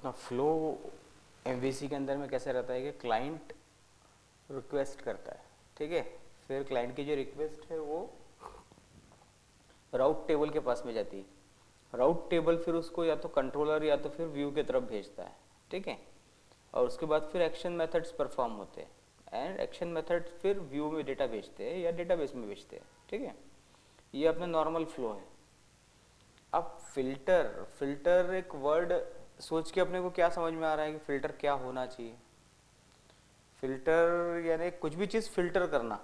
अपना flow MVC के अंदर में कैसे रहता है कि क्लाइंट रिक्वेस्ट करता है, ठीक है, फिर क्लाइंट की जो रिक्वेस्ट है वो राउट टेबल के पास में जाती है, राउट टेबल फिर उसको या तो कंट्रोलर या तो फिर व्यू की तरफ भेजता है, ठीक है, और उसके बाद फिर एक्शन मेथड्स परफॉर्म होते हैं एंड एक्शन मेथड फिर व्यू में डेटा भेजते हैं या डेटाबेस में भेजते हैं, ठीक है। ये अपना नॉर्मल फ्लो है। अब फिल्टर, फिल्टर एक वर्ड सोच के अपने को क्या समझ में आ रहा है कि फिल्टर क्या होना चाहिए। फिल्टर यानी कुछ भी चीज़ फिल्टर करना,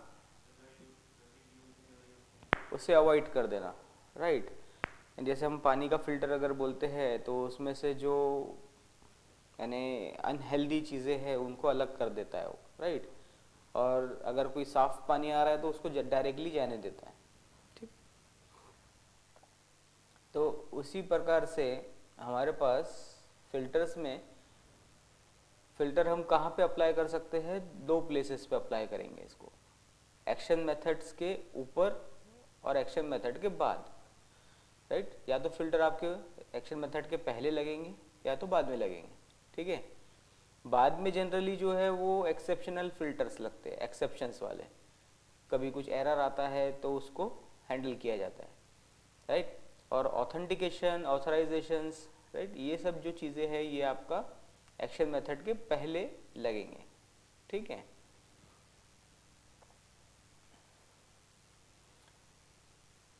उसे अवॉइड कर देना, राइट। जैसे हम पानी का फिल्टर अगर बोलते हैं तो उसमें से जो यानी अनहेल्दी चीज़ें हैं उनको अलग कर देता है वो, राइट। और अगर कोई साफ पानी आ रहा है तो उसको डायरेक्टली जाने देता है, ठीक। तो उसी प्रकार से हमारे पास फिल्टर्स में, फिल्टर हम कहाँ पे अप्लाई कर सकते हैं, दो प्लेसेस पे अप्लाई करेंगे इसको, एक्शन मेथड्स के ऊपर और एक्शन मेथड के बाद, राइट। या तो फिल्टर आपके एक्शन मेथड के पहले लगेंगे या तो बाद में लगेंगे, ठीक है। बाद में जनरली जो है वो एक्सेप्शनल फिल्टर्स लगते हैं, एक्सेप्शंस वाले, कभी कुछ एरर आता है तो उसको हैंडल किया जाता है, राइट। और ऑथेंटिकेशन, ऑथराइजेशंस, राइट, ये सब जो चीज़ें हैं ये आपका एक्शन मेथड के पहले लगेंगे, ठीक है।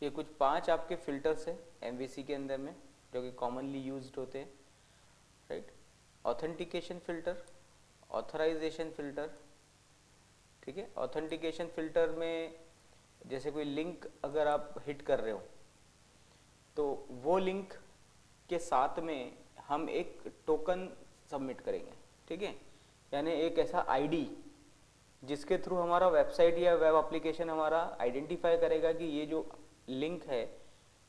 ये कुछ 5 आपके फिल्टर्स हैं एमवीसी के अंदर में जो कि कॉमनली यूज्ड होते हैं, right. Authentication filter, authorization filter, ठीक है। ऑथेंटिकेशन फिल्टर में जैसे कोई लिंक अगर आप हिट कर रहे हो तो वो लिंक के साथ में हम एक टोकन सबमिट करेंगे, ठीक है। यानी एक ऐसा आईडी जिसके थ्रू हमारा वेबसाइट या वेब एप्लीकेशन हमारा आइडेंटिफाई करेगा कि ये जो लिंक है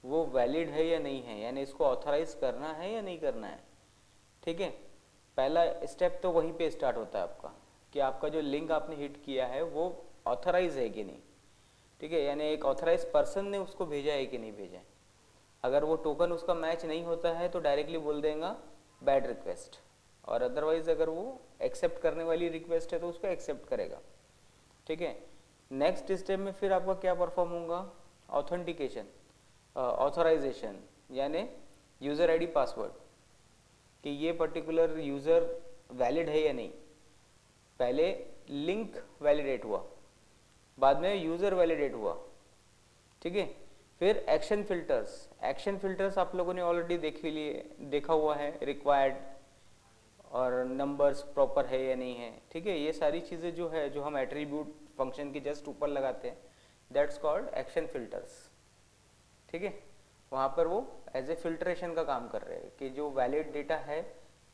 वो वैलिड है या नहीं है, यानी इसको ऑथराइज करना है या नहीं करना है, ठीक है। पहला स्टेप तो वहीं पे स्टार्ट होता है आपका कि आपका जो लिंक आपने हिट किया है वो ऑथराइज है कि नहीं, ठीक है, यानी एक ऑथराइज पर्सन ने उसको भेजा है कि नहीं भेजा है। अगर वो टोकन उसका मैच नहीं होता है तो डायरेक्टली बोल देगा बैड रिक्वेस्ट, और अदरवाइज अगर वो एक्सेप्ट करने वाली रिक्वेस्ट है तो उसको एक्सेप्ट करेगा, ठीक है। नेक्स्ट स्टेप में फिर आपका क्या परफॉर्म होगा, ऑथेंटिकेशन, ऑथराइजेशन, यानी यूज़र आईडी पासवर्ड कि ये पर्टिकुलर यूज़र वैलिड है या नहीं। पहले लिंक वैलिडेट हुआ, बाद में यूज़र वैलिडेट हुआ, ठीक है। फिर एक्शन फिल्टर्स, एक्शन फिल्टर्स आप लोगों ने ऑलरेडी देखा हुआ है, रिक्वायर्ड और नंबर्स प्रॉपर है या नहीं है, ठीक है। ये सारी चीज़ें जो है जो हम एट्रीब्यूट फंक्शन के जस्ट ऊपर लगाते हैं दैट्स कॉल्ड एक्शन फिल्टर्स, ठीक है। वहाँ पर वो एज ए फिल्ट्रेशन का काम कर रहे हैं कि जो वैलिड डेटा है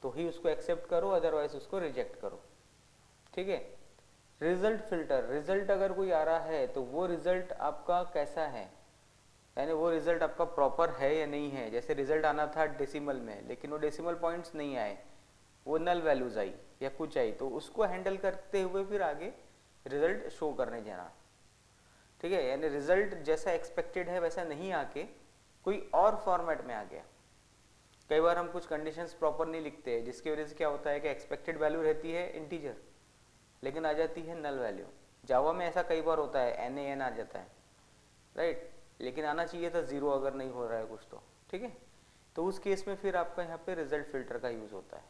तो ही उसको एक्सेप्ट करो, अदरवाइज उसको रिजेक्ट करो, ठीक है। रिजल्ट फिल्टर, रिजल्ट अगर कोई आ रहा है तो वो रिजल्ट आपका कैसा है, यानी वो रिजल्ट आपका प्रॉपर है या नहीं है। जैसे रिजल्ट आना था डेसिमल में लेकिन वो डेसिमल पॉइंट्स नहीं आए, वो नल वैल्यूज आई या कुछ आई, तो उसको हैंडल करते हुए फिर आगे रिजल्ट शो करने जाना, ठीक है। यानी रिजल्ट जैसा एक्सपेक्टेड है वैसा नहीं आके कोई और फॉर्मेट में आ गया। कई बार हम कुछ कंडीशंस प्रॉपर नहीं लिखते हैं जिसकी वजह से क्या होता है कि एक्सपेक्टेड वैल्यू रहती है इंटीजर लेकिन आ जाती है नल वैल्यू। जावा में ऐसा कई बार होता है, NaN आ जाता है, राइट, लेकिन आना चाहिए था 0 अगर नहीं हो रहा है कुछ तो, ठीक है। तो उस केस में फिर आपका यहाँ पे रिजल्ट फिल्टर का यूज़ होता है,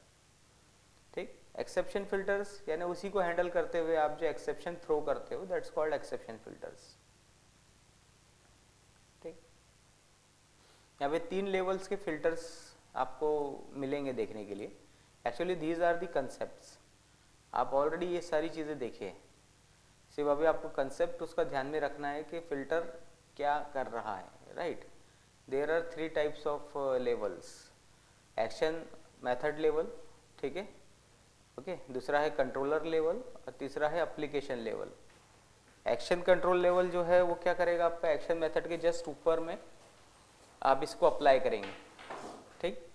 ठीक। एक्सेप्शन फिल्टर्स यानी उसी को हैंडल करते हुए आप जो एक्सेप्शन थ्रो करते हो दैट्स कॉल्ड एक्सेप्शन फिल्टर्स, ठीक। यहाँ पे 3 लेवल्स के फिल्टर्स आपको मिलेंगे देखने के लिए। Actually these are the concepts, आप ऑलरेडी ये सारी चीज़ें देखे, सिर्फ अभी आपको कंसेप्ट उसका ध्यान में रखना है कि फिल्टर क्या कर रहा है, right. There are 3 types of levels, action method level, ठीक है, ओके, दूसरा है कंट्रोलर लेवल और तीसरा है application level. Action control level जो है वो क्या करेगा, आपका एक्शन मेथड के जस्ट ऊपर में आप इसको अप्लाई करेंगे, ठीक।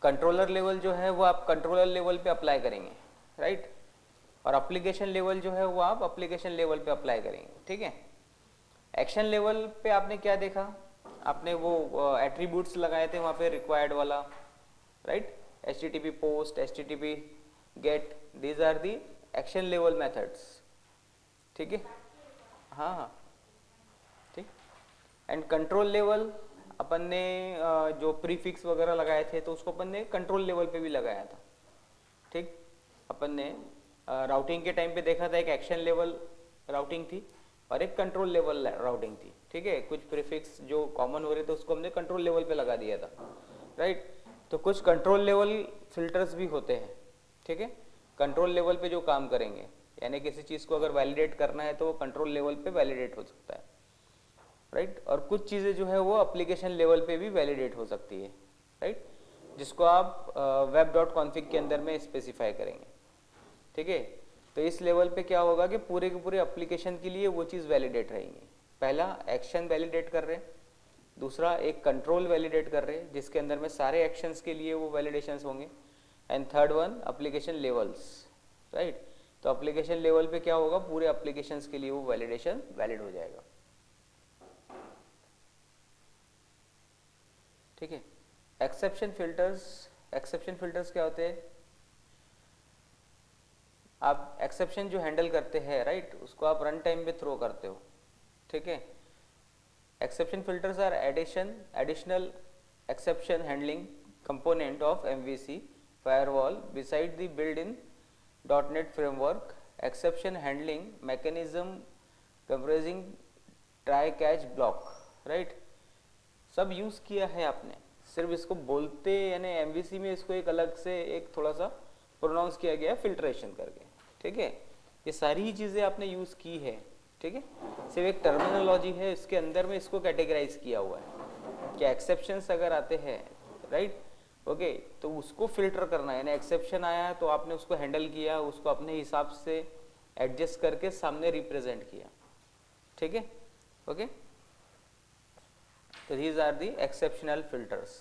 कंट्रोलर लेवल जो है वो आप कंट्रोलर लेवल पे अप्लाई करेंगे, राइट, और एप्लीकेशन लेवल जो है वो आप एप्लीकेशन लेवल पे अप्लाई करेंगे, ठीक है। एक्शन लेवल पे आपने क्या देखा, आपने वो एट्रीब्यूट्स लगाए थे वहाँ पे रिक्वायर्ड वाला, right, HTTP post, HTTP get, these are the action level methods, ठीक है, हाँ हाँ ठीक। एंड कंट्रोल लेवल अपन ने जो प्रीफिक्स वगैरह लगाए थे तो उसको अपन ने कंट्रोल लेवल पे भी लगाया था, ठीक। अपन ने राउटिंग के टाइम पे देखा था एक एक्शन लेवल राउटिंग थी और एक कंट्रोल लेवल राउटिंग थी, ठीक है। कुछ प्रीफिक्स जो कॉमन हो रहे थे उसको हमने कंट्रोल लेवल पे लगा दिया था, राइट। तो कुछ कंट्रोल लेवल फिल्टर्स भी होते हैं, ठीक है, कंट्रोल लेवल पे जो काम करेंगे, यानी किसी चीज़ को अगर वैलिडेट करना है तो वो कंट्रोल लेवल पे वैलिडेट हो सकता है, राइट। और कुछ चीज़ें जो है वो एप्लीकेशन लेवल पे भी वैलिडेट हो सकती है, राइट, जिसको आप web.config के अंदर में स्पेसिफाई करेंगे, ठीक है। तो इस लेवल पे क्या होगा कि पूरे के पूरे एप्लीकेशन के लिए वो चीज़ वैलिडेट रहेंगी। पहला एक्शन वैलिडेट कर रहे हैं, दूसरा एक कंट्रोल वैलिडेट कर रहे हैं जिसके अंदर में सारे एक्शंस के लिए वो वैलिडेशंस होंगे, and third one application levels, right. तो एप्लीकेशन लेवल पे क्या होगा, पूरे एप्लीकेशंस के लिए वो वैलिडेशन वैलिड हो जाएगा, ठीक है। एक्सेप्शन फिल्टर्स क्या होते हैं, आप एक्सेप्शन जो हैंडल करते हैं, राइट, उसको आप रन टाइम पे थ्रो करते हो, ठीक है। Exception filters are additional exception handling component of MVC firewall beside the built-in .NET framework exception handling mechanism comprising try catch block, right. सब यूज किया है आपने, सिर्फ इसको बोलते यानी MVC में इसको एक अलग से एक थोड़ा सा प्रोनाउंस किया गया फिल्ट्रेशन करके, ठीक है। ये सारी ही चीज़ें आपने यूज़ की है, ठीक है, सिर्फ एक टर्मिनोलॉजी है इसके अंदर में इसको कैटेगराइज किया हुआ है कि एक्सेप्शंस अगर आते हैं, राइट, ओके, तो उसको फिल्टर करना है, यानी एक्सेप्शन आया तो आपने उसको हैंडल किया, उसको अपने हिसाब से एडजस्ट करके सामने रिप्रेजेंट किया, ठीक है, ओके। तो these are the exception filters।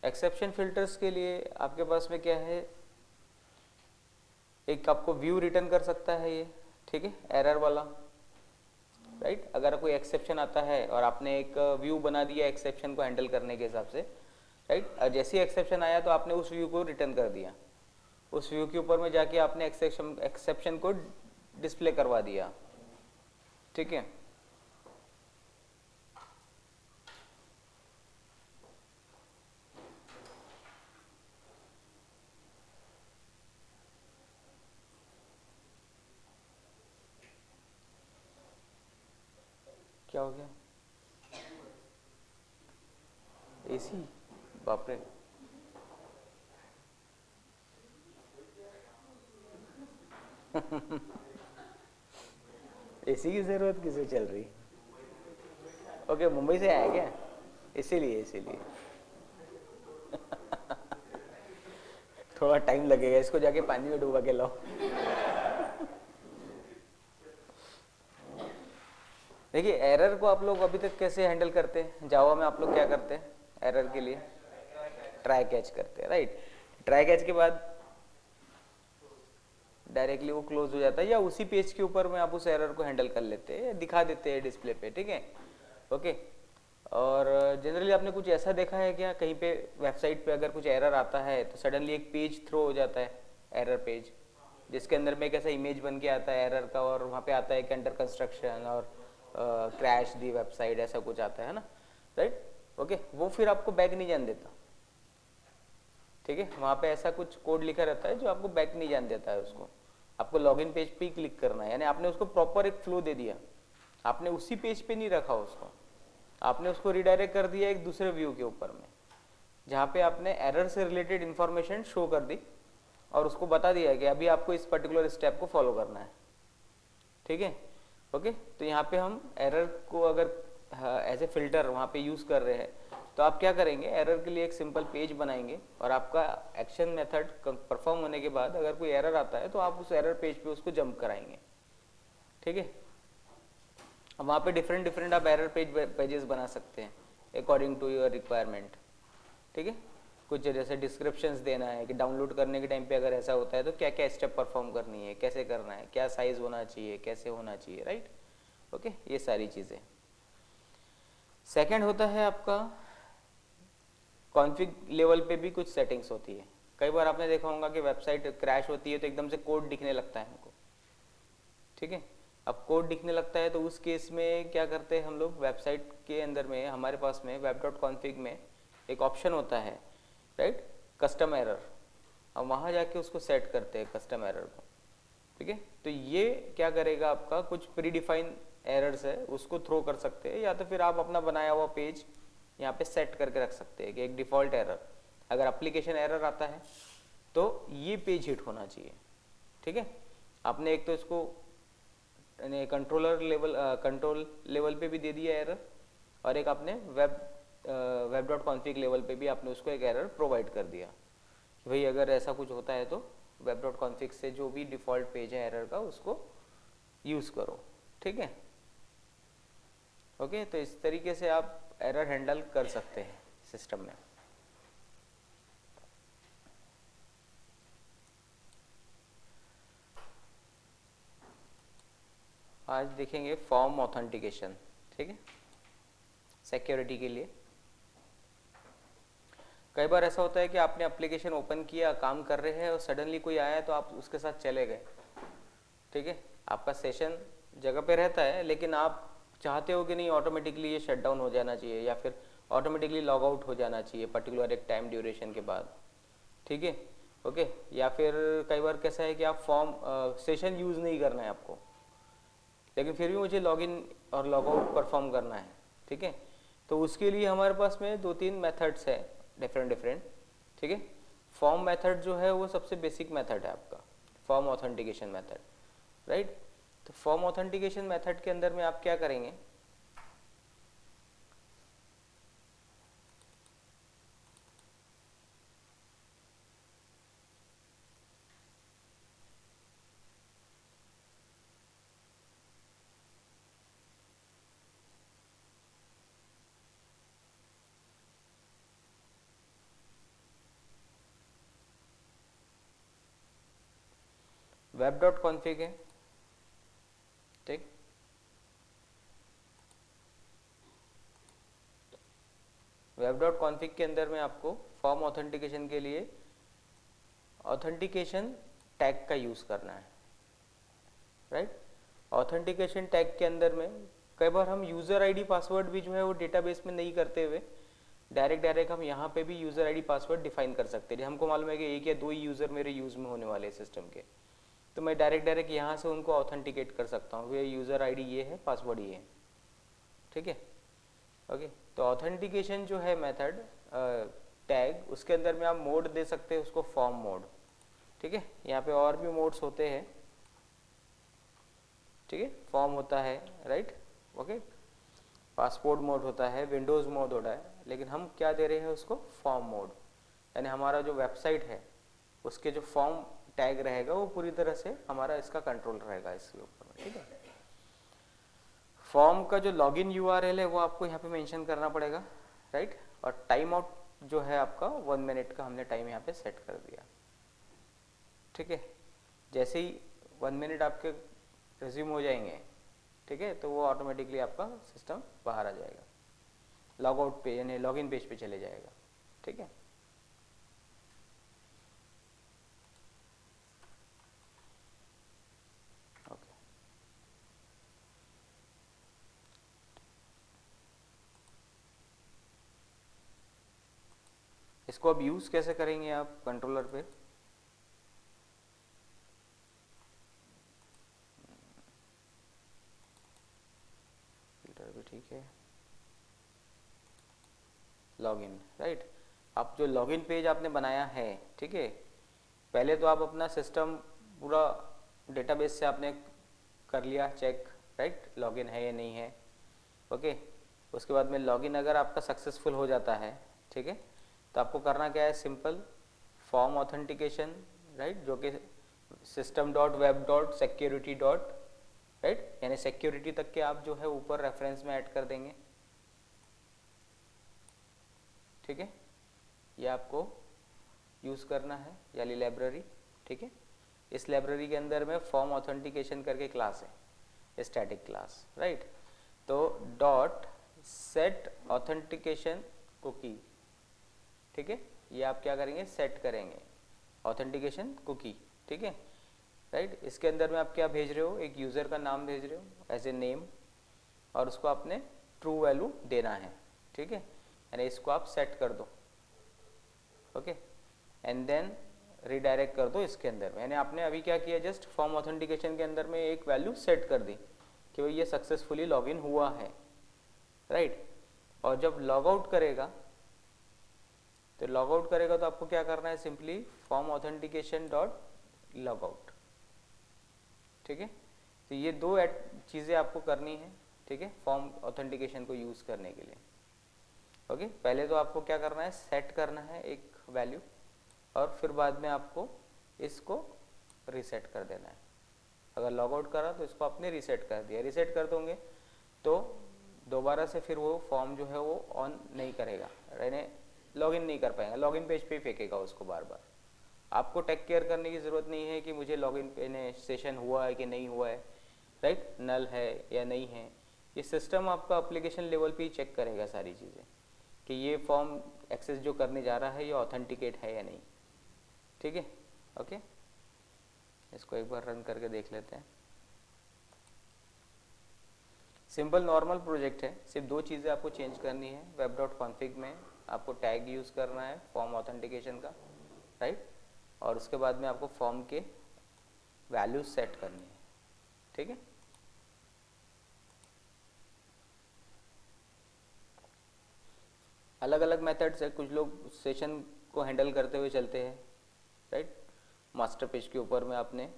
Exception filters के लिए आपके पास में क्या है, एक आपको व्यू रिटर्न कर सकता है ये, ठीक है, एरर वाला, राइट। अगर कोई एक्सेप्शन आता है और आपने एक व्यू बना दिया एक्सेप्शन को हैंडल करने के हिसाब से, राइट, जैसे ही एक्सेप्शन आया तो आपने उस व्यू को रिटर्न कर दिया, उस व्यू के ऊपर में जाके आपने एक्सेप्शन को डिस्प्ले करवा दिया, ठीक है। क्या हो गया, एसी, बाप रे, एसी की जरूरत किसे चल रही, ओके, मुंबई से आया क्या, इसीलिए थोड़ा टाइम लगेगा, इसको जाके पानी में डुबा के लाओ। देखिए एरर को आप लोग अभी तक कैसे हैंडल करते हैं, जावा में आप लोग क्या करते हैं एरर के लिए, ट्राई कैच करते हैं, राइट। ट्राई कैच के बाद डायरेक्टली वो क्लोज हो जाता है या उसी पेज के ऊपर में आप उस एरर को हैंडल कर लेते हैं, दिखा देते हैं डिस्प्ले पे, ठीक है, ओके। और जनरली आपने कुछ ऐसा देखा है क्या, कहीं पे वेबसाइट पे अगर कुछ एरर आता है तो सडनली एक पेज थ्रो हो जाता है, एरर पेज, जिसके अंदर में एक ऐसा इमेज बन के आता है एरर का, और वहाँ पे आता है कि अंडर कंस्ट्रक्शन और क्रैश दी वेबसाइट, ऐसा कुछ आता है ना, राइट, ओके। वो फिर आपको बैक नहीं जान देता, ठीक है, वहाँ पे ऐसा कुछ कोड लिखा रहता है जो आपको बैक नहीं जान देता है, उसको आपको लॉगिन पेज पे ही क्लिक करना है, यानी आपने उसको प्रॉपर एक फ्लो दे दिया, आपने उसी पेज पे नहीं रखा उसको, आपने उसको रिडायरेक्ट कर दिया एक दूसरे व्यू के ऊपर में, जहाँ पे आपने एरर से रिलेटेड इंफॉर्मेशन शो कर दी और उसको बता दिया है कि अभी आपको इस पर्टिकुलर स्टेप को फॉलो करना है, ठीक है, ओके। तो यहाँ पे हम एरर को अगर एज ए फिल्टर वहाँ पे यूज़ कर रहे हैं तो आप क्या करेंगे, एरर के लिए एक सिंपल पेज बनाएंगे और आपका एक्शन मेथड परफॉर्म होने के बाद अगर कोई एरर आता है तो आप उस एरर पेज पे उसको जंप कराएंगे, ठीक है। अब वहाँ पे डिफरेंट आप एरर पेजेस बना सकते हैं अकॉर्डिंग टू योर रिक्वायरमेंट, ठीक है। कुछ जैसे डिस्क्रिप्शंस देना है कि डाउनलोड करने के टाइम पे अगर ऐसा होता है तो क्या क्या स्टेप परफॉर्म करनी है, कैसे करना है, क्या साइज़ होना चाहिए, कैसे होना चाहिए, राइट। ओके, ये सारी चीज़ें। सेकंड होता है आपका कॉन्फ़िग लेवल पे भी कुछ सेटिंग्स होती है। कई बार आपने देखा होगा कि वेबसाइट क्रैश होती है तो एकदम से कोड दिखने लगता है हमको, ठीक है। अब कोड दिखने लगता है तो उस केस में क्या करते हैं हम लोग, वेबसाइट के अंदर में हमारे पास में वेब डॉट कॉन्फ़िग में एक ऑप्शन होता है, राइट, कस्टम एरर। अब वहाँ जाके उसको सेट करते हैं कस्टम एरर को, ठीक है। तो ये क्या करेगा, आपका कुछ प्री डिफाइन एरर्स है उसको थ्रो कर सकते हैं, या तो फिर आप अपना बनाया हुआ पेज यहाँ पे सेट करके रख सकते हैं कि एक डिफ़ॉल्ट एरर, अगर एप्लीकेशन एरर आता है तो ये पेज हिट होना चाहिए, ठीक है। आपने एक तो इसको कंट्रोल लेवल पे भी दे दिया एरर, और एक आपने वेब डॉट कॉन्फ़िग लेवल पे भी आपने उसको एक एरर प्रोवाइड कर दिया कि भाई अगर ऐसा कुछ होता है तो वेब डॉट कॉन्फ़िग से जो भी डिफ़ॉल्ट पेज है एरर का उसको यूज़ करो, ठीक है। ओके, तो इस तरीके से आप एरर हैंडल कर सकते हैं सिस्टम में। आज देखेंगे फॉर्म ऑथेंटिकेशन, ठीक है, सिक्योरिटी के लिए। कई बार ऐसा होता है कि आपने एप्लीकेशन ओपन किया, काम कर रहे हैं और सडनली कोई आया तो आप उसके साथ चले गए, ठीक है। आपका सेशन जगह पे रहता है लेकिन आप चाहते हो कि नहीं ऑटोमेटिकली ये शट डाउन हो जाना चाहिए या फिर ऑटोमेटिकली लॉग आउट हो जाना चाहिए पर्टिकुलर एक टाइम ड्यूरेशन के बाद, ठीक है। ओके, या फिर कई बार कैसा है कि आप फॉर्म सेशन यूज़ नहीं करना है आपको, लेकिन फिर भी मुझे लॉगिन और लॉग आउट परफॉर्म करना है, ठीक है। तो उसके लिए हमारे पास में 2-3 मेथड्स है डिफरेंट, ठीक है। फॉर्म मेथड जो है वो सबसे बेसिक मेथड है आपका, फॉर्म ऑथेंटिकेशन मेथड, राइट। तो फॉर्म ऑथेंटिकेशन मेथड के अंदर में आप क्या करेंगे, वेब डॉट कॉन्फ़िग है, ठीक। वेब डॉट कॉन्फ़िग के अंदर में आपको फॉर्म ऑथेंटिकेशन के लिए ऑथेंटिकेशन टैग का यूज़ करना है, राइट। ऑथेंटिकेशन टैग के अंदर में कई बार हम यूज़र आईडी पासवर्ड भी जो है वो डेटाबेस में नहीं करते हुए डायरेक्ट हम यहाँ पे भी यूज़र आईडी पासवर्ड डिफाइन कर सकते हैं। हमको मालूम है कि एक या दो ही यूज़र मेरे यूज़ में होने वाले सिस्टम के, तो मैं डायरेक्ट यहाँ से उनको ऑथेंटिकेट कर सकता हूँ, ये यूज़र आईडी ये है, पासवर्ड ये है, ठीक है। ओके, तो ऑथेंटिकेशन जो है मेथड टैग, उसके अंदर में आप मोड दे सकते हैं उसको फॉर्म मोड, ठीक है। यहाँ पे और भी मोड्स होते हैं, ठीक है। फॉर्म होता है, राइट, ओके, पासपोर्ट मोड होता है, विंडोज़ मोड होता है, लेकिन हम क्या दे रहे हैं उसको, फॉर्म मोड, यानी हमारा जो वेबसाइट है उसके जो फॉर्म टैग रहेगा वो पूरी तरह से हमारा इसका कंट्रोल रहेगा इसके ऊपर में, ठीक है। फॉर्म का जो लॉगिन यूआरएल है वो आपको यहाँ पे मेंशन करना पड़ेगा, राइट। और टाइम आउट जो है आपका 1 मिनट का हमने टाइम यहाँ पे सेट कर दिया, ठीक है। जैसे ही 1 मिनट आपके रिज्यूम हो जाएंगे, ठीक है, तो वो ऑटोमेटिकली आपका सिस्टम बाहर आ जाएगा, लॉग आउट पे यानी लॉगिन पेज पे चले जाएगा, ठीक है। ओके, इसको अब यूज़ कैसे करेंगे आप कंट्रोलर पे, फिल्टर भी ठीक है, लॉगिन, राइट। आप जो लॉगिन पेज आपने बनाया है, ठीक है, पहले तो आप अपना सिस्टम पूरा डेटाबेस से आपने कर लिया चेक, राइट, लॉगिन है या नहीं है, ओके। उसके बाद में लॉगिन अगर आपका सक्सेसफुल हो जाता है, ठीक है, तो आपको करना क्या है, सिंपल फॉर्म ऑथेंटिकेशन, राइट, जो कि system dot web dot security dot, right, यानी सिक्योरिटी तक के आप जो है ऊपर रेफरेंस में ऐड कर देंगे, ठीक है। ये आपको यूज़ करना है वाली लाइब्रेरी, ठीक है। इस लाइब्रेरी के अंदर में फॉर्म ऑथेंटिकेशन करके क्लास है, स्टैटिक क्लास, राइट। तो डॉट सेट ऑथेंटिकेशन कुकी, ठीक है, ये आप क्या करेंगे, सेट करेंगे ऑथेंटिकेशन कुकी, ठीक है, राइट। इसके अंदर में आप क्या भेज रहे हो, एक यूज़र का नाम भेज रहे हो एज ए नेम, और उसको आपने ट्रू वैल्यू देना है, ठीक है, यानी इसको आप सेट कर दो, ओके, एंड देन रिडायरेक्ट कर दो इसके अंदर में। यानी आपने अभी क्या किया, जस्ट फॉर्म ऑथेंटिकेशन के अंदर में एक वैल्यू सेट कर दी कि भाई ये सक्सेसफुली लॉगिन हुआ है, राइट। और जब लॉग आउट करेगा तो आपको क्या करना है, simply form authentication dot log out, ठीक है। तो ये दो चीज़ें आपको करनी है, ठीक है, फॉर्म ऑथेंटिकेशन को यूज़ करने के लिए, ओके। पहले तो आपको क्या करना है, सेट करना है एक वैल्यू, और फिर बाद में आपको इसको रीसेट कर देना है। अगर लॉग आउट करा तो इसको आपने रीसेट कर दिया, रीसेट कर दोगे तो दोबारा से फिर वो फॉर्म जो है वो ऑन नहीं करेगा, यानी लॉगिन नहीं कर पाएगा, लॉगिन पेज पे ही फेंकेगा उसको बार बार। आपको टेक केयर करने की ज़रूरत नहीं है कि मुझे लॉगिन सेशन हुआ है कि नहीं हुआ है, राइट, नल है या नहीं है। ये सिस्टम आपका एप्लीकेशन लेवल पे ही चेक करेगा सारी चीज़ें कि ये फॉर्म एक्सेस जो करने जा रहा है ये ऑथेंटिकेट है या नहीं, ठीक है, ओके। इसको एक बार रन करके देख लेते हैं। सिंपल नॉर्मल प्रोजेक्ट है, सिर्फ दो चीज़ें आपको चेंज करनी है। वेब डॉट कॉन्फिग में आपको टैग यूज़ करना है फॉर्म ऑथेंटिकेशन का, राइट, और उसके बाद में आपको फॉर्म के वैल्यूज सेट करनी है, ठीक है। अलग अलग मेथड्स है, कुछ लोग सेशन को हैंडल करते हुए चलते हैं, राइट। मास्टर पेज के ऊपर में आपने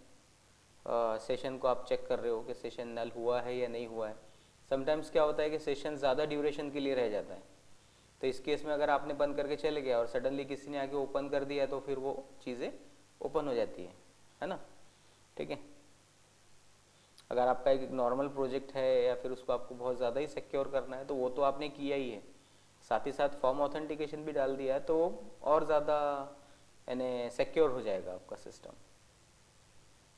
सेशन को आप चेक कर रहे हो कि सेशन नल हुआ है या नहीं हुआ है। समटाइम्स क्या होता है कि सेशन ज़्यादा ड्यूरेशन के लिए रह जाता है, तो इस केस में अगर आपने बंद करके चले गया और सडनली किसी ने आके ओपन कर दिया तो फिर वो चीज़ें ओपन हो जाती है ना, ठीक है। अगर आपका एक नॉर्मल प्रोजेक्ट है या फिर उसको आपको बहुत ज़्यादा ही सिक्योर करना है तो वो तो आपने किया ही है, साथ ही साथ फॉर्म ऑथेंटिकेशन भी डाल दिया है तो और ज़्यादा यानी सिक्योर हो जाएगा आपका सिस्टम,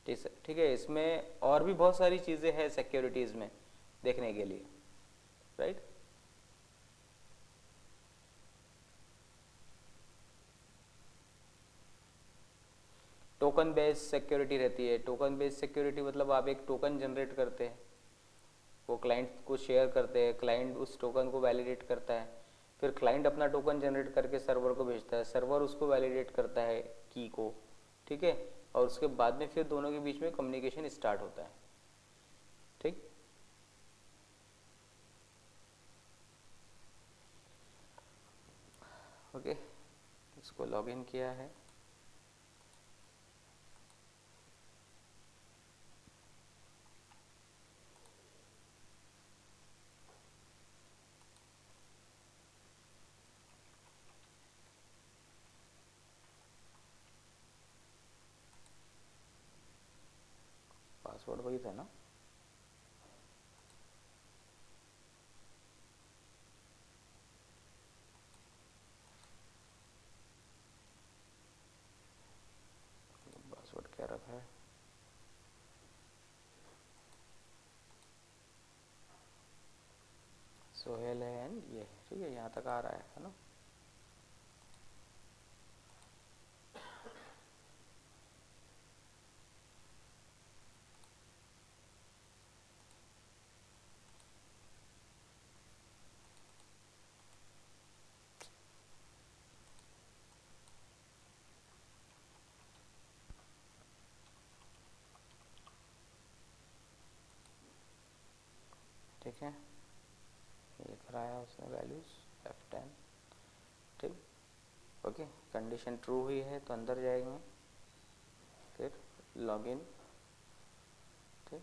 ठीक है। इसमें और भी बहुत सारी चीज़ें हैं सिक्योरिटीज़ में देखने के लिए, राइट। टोकन बेस्ड सिक्योरिटी रहती है। टोकन बेस्ड सिक्योरिटी मतलब आप एक टोकन जनरेट करते हैं, वो क्लाइंट को शेयर करते हैं, क्लाइंट उस टोकन को वैलिडेट करता है, फिर क्लाइंट अपना टोकन जनरेट करके सर्वर को भेजता है, सर्वर उसको वैलिडेट करता है की को, ठीक है, और उसके बाद में फिर दोनों के बीच में कम्युनिकेशन स्टार्ट होता है, ठीक। ओके, इसको लॉगिन किया है, पासवर्ड वही था ना, पासवर्ड क्या रखा है, सोहेल है एंड ये, ठीक है, यहाँ तक आ रहा है ना। ठीक है, ये कराया उसने वैल्यूज F10, ठीक, ओके। कंडीशन ट्रू हुई है तो अंदर जाएंगे, फिर लॉगिन, ठीक,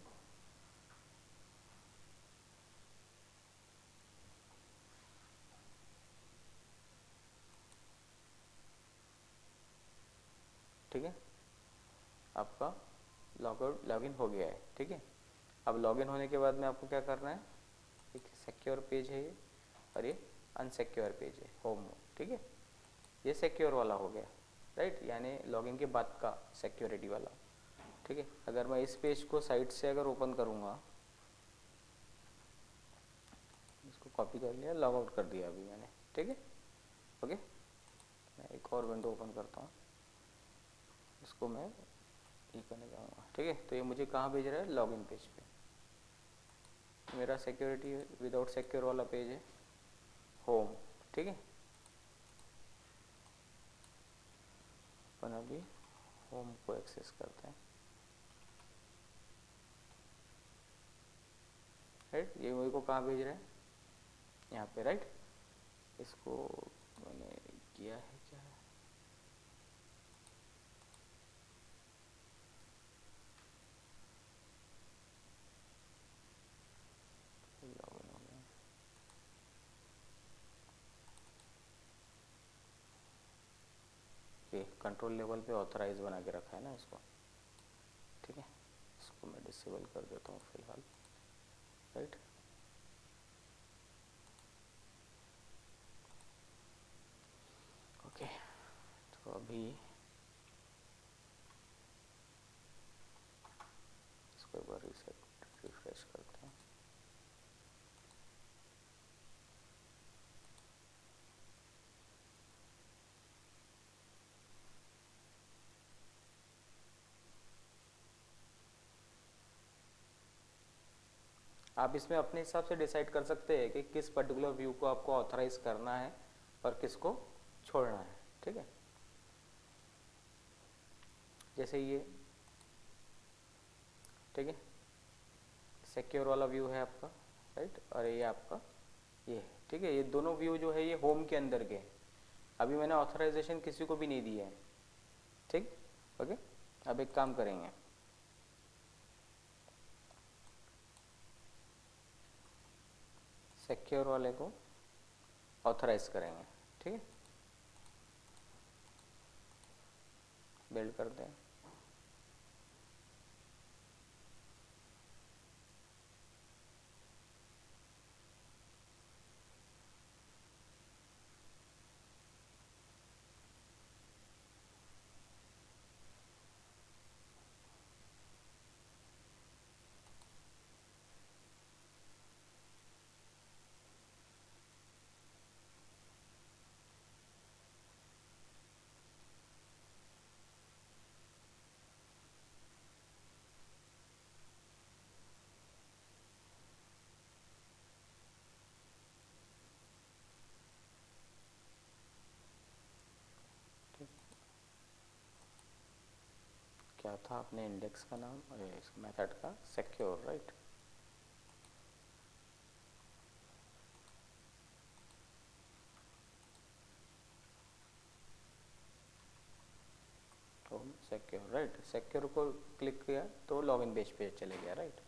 ठीक है, आपका लॉगिन हो गया है, ठीक है। अब लॉगिन होने के बाद में आपको क्या करना है, एक सिक्योर पेज है ये और ये अनसिक्योर पेज है, होम, ठीक है। ये सिक्योर वाला हो गया, राइट, यानी लॉगिन के बाद का सिक्योरिटी वाला। ठीक है, अगर मैं इस पेज को साइट से अगर ओपन करूँगा, इसको कॉपी कर लिया, लॉग आउट कर दिया अभी मैंने। ठीक है, ओके, मैं एक और विंडो ओपन करता हूँ, इसको मैं ये करने जाऊँगा। ठीक है, तो ये मुझे कहाँ भेज रहा है, लॉगिन पेज पे। मेरा सिक्योरिटी विदाउट सिक्योर वाला पेज है होम। ठीक है, अपन अभी होम को एक्सेस करते हैं, राइट। ये मेरे को कहाँ भेज रहा है, यहाँ पे, राइट। इसको मैंने किया है क्या, लॉगिन हो गया। ये कंट्रोल लेवल पे ऑथराइज बना के रखा है ना इसको। ठीक है, इसको मैं डिसेबल कर देता हूँ फिलहाल, राइट। ओके, तो अभी इसको एक बार रीसेट रिफ्रेश करते हैं। आप इसमें अपने हिसाब से डिसाइड कर सकते हैं कि किस पर्टिकुलर व्यू को आपको ऑथराइज करना है और किसको छोड़ना है। ठीक है, जैसे ये, ठीक है, सिक्योर वाला व्यू है आपका, राइट, और ये आपका ये है। ठीक है, ये दोनों व्यू जो है ये होम के अंदर के हैं। अभी मैंने ऑथराइजेशन किसी को भी नहीं दिया है। ठीक, ओके। अब एक काम करेंगे, सिक्योर वाले को ऑथराइज करेंगे। ठीक है, बिल्ड करते हैं। क्या था अपने इंडेक्स का नाम, इस मेथड का सिक्योर, राइट। तो सिक्योर, राइट, सिक्योर को क्लिक किया तो लॉगिन पेज पे चले गया, राइट।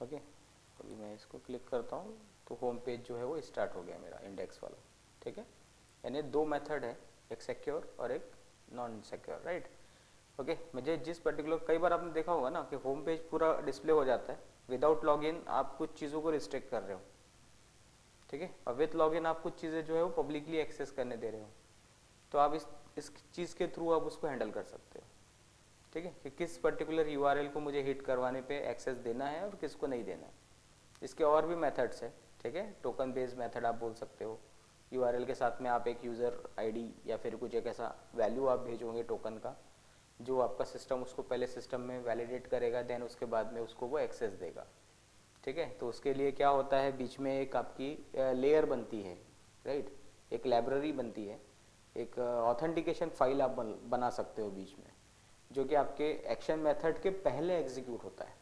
ओके, अभी मैं इसको क्लिक करता हूँ तो होम पेज जो है वो स्टार्ट हो गया मेरा इंडेक्स वाला। ठीक है, यानी दो मेथड है, एक सिक्योर और एक नॉन सिक्योर, राइट। ओके, मुझे जिस पर्टिकुलर, कई बार आपने देखा होगा ना कि होम पेज पूरा डिस्प्ले हो जाता है, विदाउट लॉगिन आप कुछ चीज़ों को रिस्ट्रिक्ट कर रहे हो। ठीक है, और विथ लॉगिन आप कुछ चीज़ें जो है वो पब्लिकली एक्सेस करने दे रहे हो। तो आप इस चीज़ के थ्रू आप उसको हैंडल कर सकते हो। ठीक है, कि किस पर्टिकुलर यूआरएल को मुझे हिट करवाने पे एक्सेस देना है और किसको नहीं देना है। इसके और भी मेथड्स है। ठीक है, टोकन बेस्ड मेथड आप बोल सकते हो। यूआरएल के साथ में आप एक यूज़र आईडी या फिर कुछ एक ऐसा वैल्यू आप भेजोगे टोकन का, जो आपका सिस्टम उसको पहले सिस्टम में वैलिडेट करेगा, देन उसके बाद में उसको वो एक्सेस देगा। ठीक है, तो उसके लिए क्या होता है, बीच में एक आपकी लेयर बनती है, राइट, एक लाइब्रेरी बनती है, एक ऑथेंटिकेशन फाइल आप बना सकते हो बीच में, जो कि आपके एक्शन मेथड के पहले एग्जीक्यूट होता है।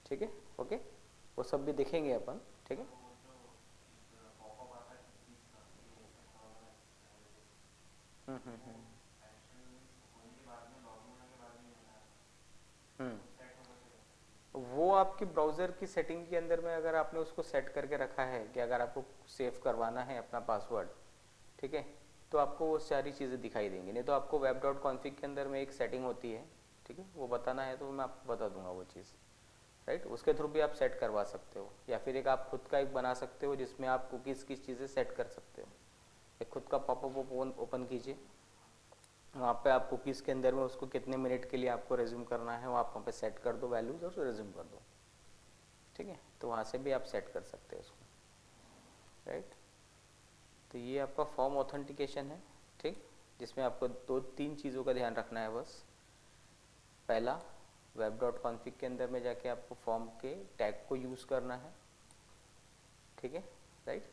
ठीक है, ओके, वो सब भी देखेंगे अपन। ठीक है, हम्म। वो आपकी ब्राउज़र की सेटिंग के अंदर में अगर आपने उसको सेट करके रखा है कि अगर आपको सेव करवाना है अपना पासवर्ड, ठीक है, तो आपको वो सारी चीज़ें दिखाई देंगी। नहीं तो आपको वेब डॉट कॉन्फिग के अंदर में एक सेटिंग होती है, ठीक है, वो बताना है तो मैं आपको बता दूंगा वो चीज़, राइट। उसके थ्रू भी आप सेट करवा सकते हो, या फिर एक आप खुद का एक बना सकते हो जिसमें आप कुकीज़ की चीज़ें सेट कर सकते हो। एक खुद का पॉपअप ओपन कीजिए, वहाँ पे आप कुकीज़ के अंदर में उसको कितने मिनट के लिए आपको रिज्यूम करना है वो आप वहाँ पे सेट कर दो वैल्यूज़ और रिज्यूम कर दो, ठीक है। तो वहाँ से भी आप सेट कर सकते हैं उसको, राइट। तो ये आपका फॉर्म ऑथेंटिकेशन है, ठीक, जिसमें आपको 2-3 चीज़ों का ध्यान रखना है बस। पहला, web.config के अंदर में जाके आपको फॉर्म के टैग को यूज़ करना है, ठीक है, राइट।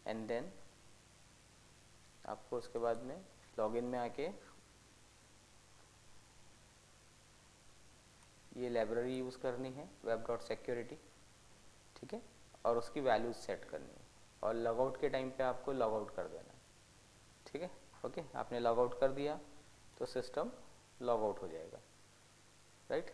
एंड देन आपको उसके बाद में लॉगिन में आके ये लाइब्रेरी यूज़ करनी है web.security, ठीक है, और उसकी वैल्यूज सेट करनी है, और लॉगआउट के टाइम पे आपको लॉगआउट कर देना है, ठीक है। ओके, आपने लॉगआउट कर दिया तो सिस्टम लॉगआउट हो जाएगा, राइट।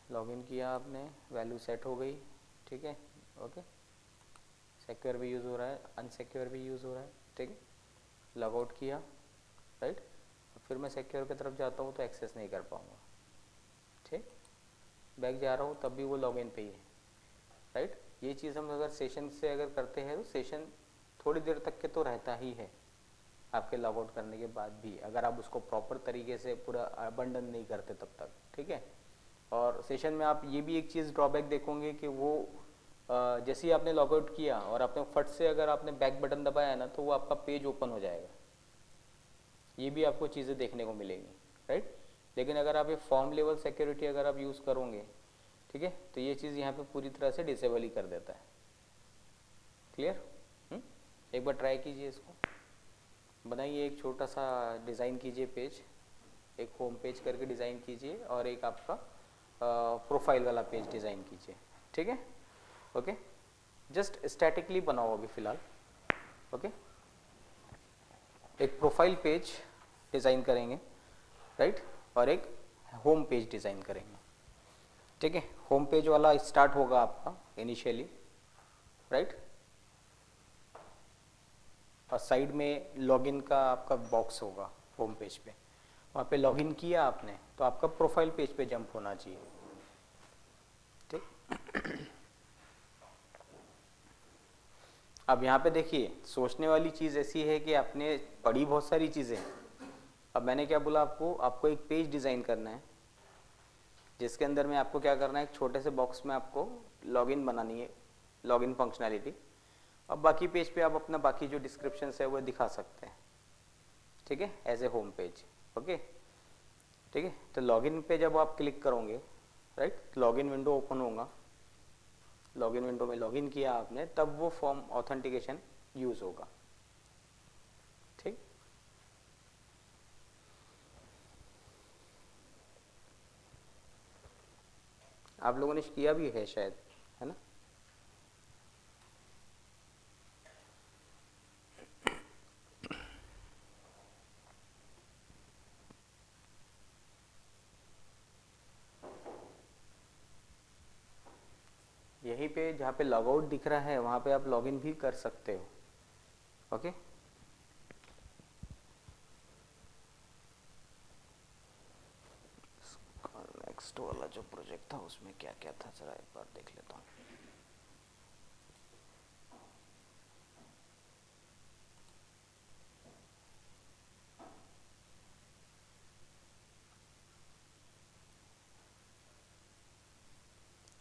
लॉगिन किया आपने, वैल्यू सेट हो गई, ठीक है, ओके। सिक्योर भी यूज़ हो रहा है, अनसिक्योर भी यूज़ हो रहा है, ठीक है। लॉगआउट किया, राइट। फिर मैं सिक्योर की तरफ जाता हूँ तो एक्सेस नहीं कर पाऊँगा, ठीक। बैक जा रहा हूँ तब भी वो लॉगिन पे ही है, राइट। ये चीज़ हम अगर सेशन से अगर करते हैं तो सेशन थोड़ी देर तक के तो रहता ही है आपके लॉगआउट करने के बाद भी, अगर आप उसको प्रॉपर तरीके से पूरा अबंडन नहीं करते तब तक, ठीक है। और सेशन में आप ये भी एक चीज़ ड्रॉबैक देखोगे कि वो जैसे ही आपने लॉगआउट किया और आपने फट से अगर आपने बैक बटन दबाया ना तो वो आपका पेज ओपन हो जाएगा, ये भी आपको चीज़ें देखने को मिलेंगी, राइट। लेकिन अगर आप ये फॉर्म लेवल सिक्योरिटी अगर आप यूज़ करोगे, ठीक है, तो ये चीज़ यहाँ पे पूरी तरह से डिसेबल ही कर देता है, क्लियर। एक बार ट्राई कीजिए इसको, बनाइए एक छोटा सा डिज़ाइन कीजिए पेज, एक होम पेज करके डिज़ाइन कीजिए और एक आपका प्रोफाइल वाला पेज डिज़ाइन कीजिए, ठीक है, ओके। जस्ट स्टैटिकली बनाओ अभी फ़िलहाल, ओके। एक प्रोफाइल पेज डिज़ाइन करेंगे, राइट, और एक होम पेज डिज़ाइन करेंगे, ठीक है। होम पेज वाला स्टार्ट होगा आपका इनिशियली, राइट, और साइड में लॉगिन का आपका बॉक्स होगा होम पेज पे, वहाँ पे लॉगिन किया आपने तो आपका प्रोफाइल पेज पे जंप होना चाहिए, ठीक। अब यहाँ पे देखिए सोचने वाली चीज़ ऐसी है कि आपने पढ़ी बहुत सारी चीज़ें, अब मैंने क्या बोला आपको, आपको एक पेज डिज़ाइन करना है जिसके अंदर में आपको क्या करना है, एक छोटे से बॉक्स में आपको लॉगिन बनानी है, लॉगिन फंक्शनैलिटी। अब बाकी पेज पे आप अपना बाकी जो डिस्क्रिप्शन है वो दिखा सकते हैं, ठीक है, as a home page, okay, ठीक है। तो लॉगिन पे जब आप क्लिक करोगे, राइट, लॉगिन विंडो ओपन होगा, लॉगिन विंडो में लॉगिन किया आपने तब वो फॉर्म ऑथेंटिकेशन यूज़ होगा, ठीक। आप लोगों ने किया भी है शायद, है ना। यहीं पे जहाँ पे लॉग आउट दिख रहा है वहाँ पे आप लॉगिन भी कर सकते हो, ओके। नेक्स्ट वाला जो प्रोजेक्ट था उसमें क्या क्या था जरा एक बार देख लेता हूँ।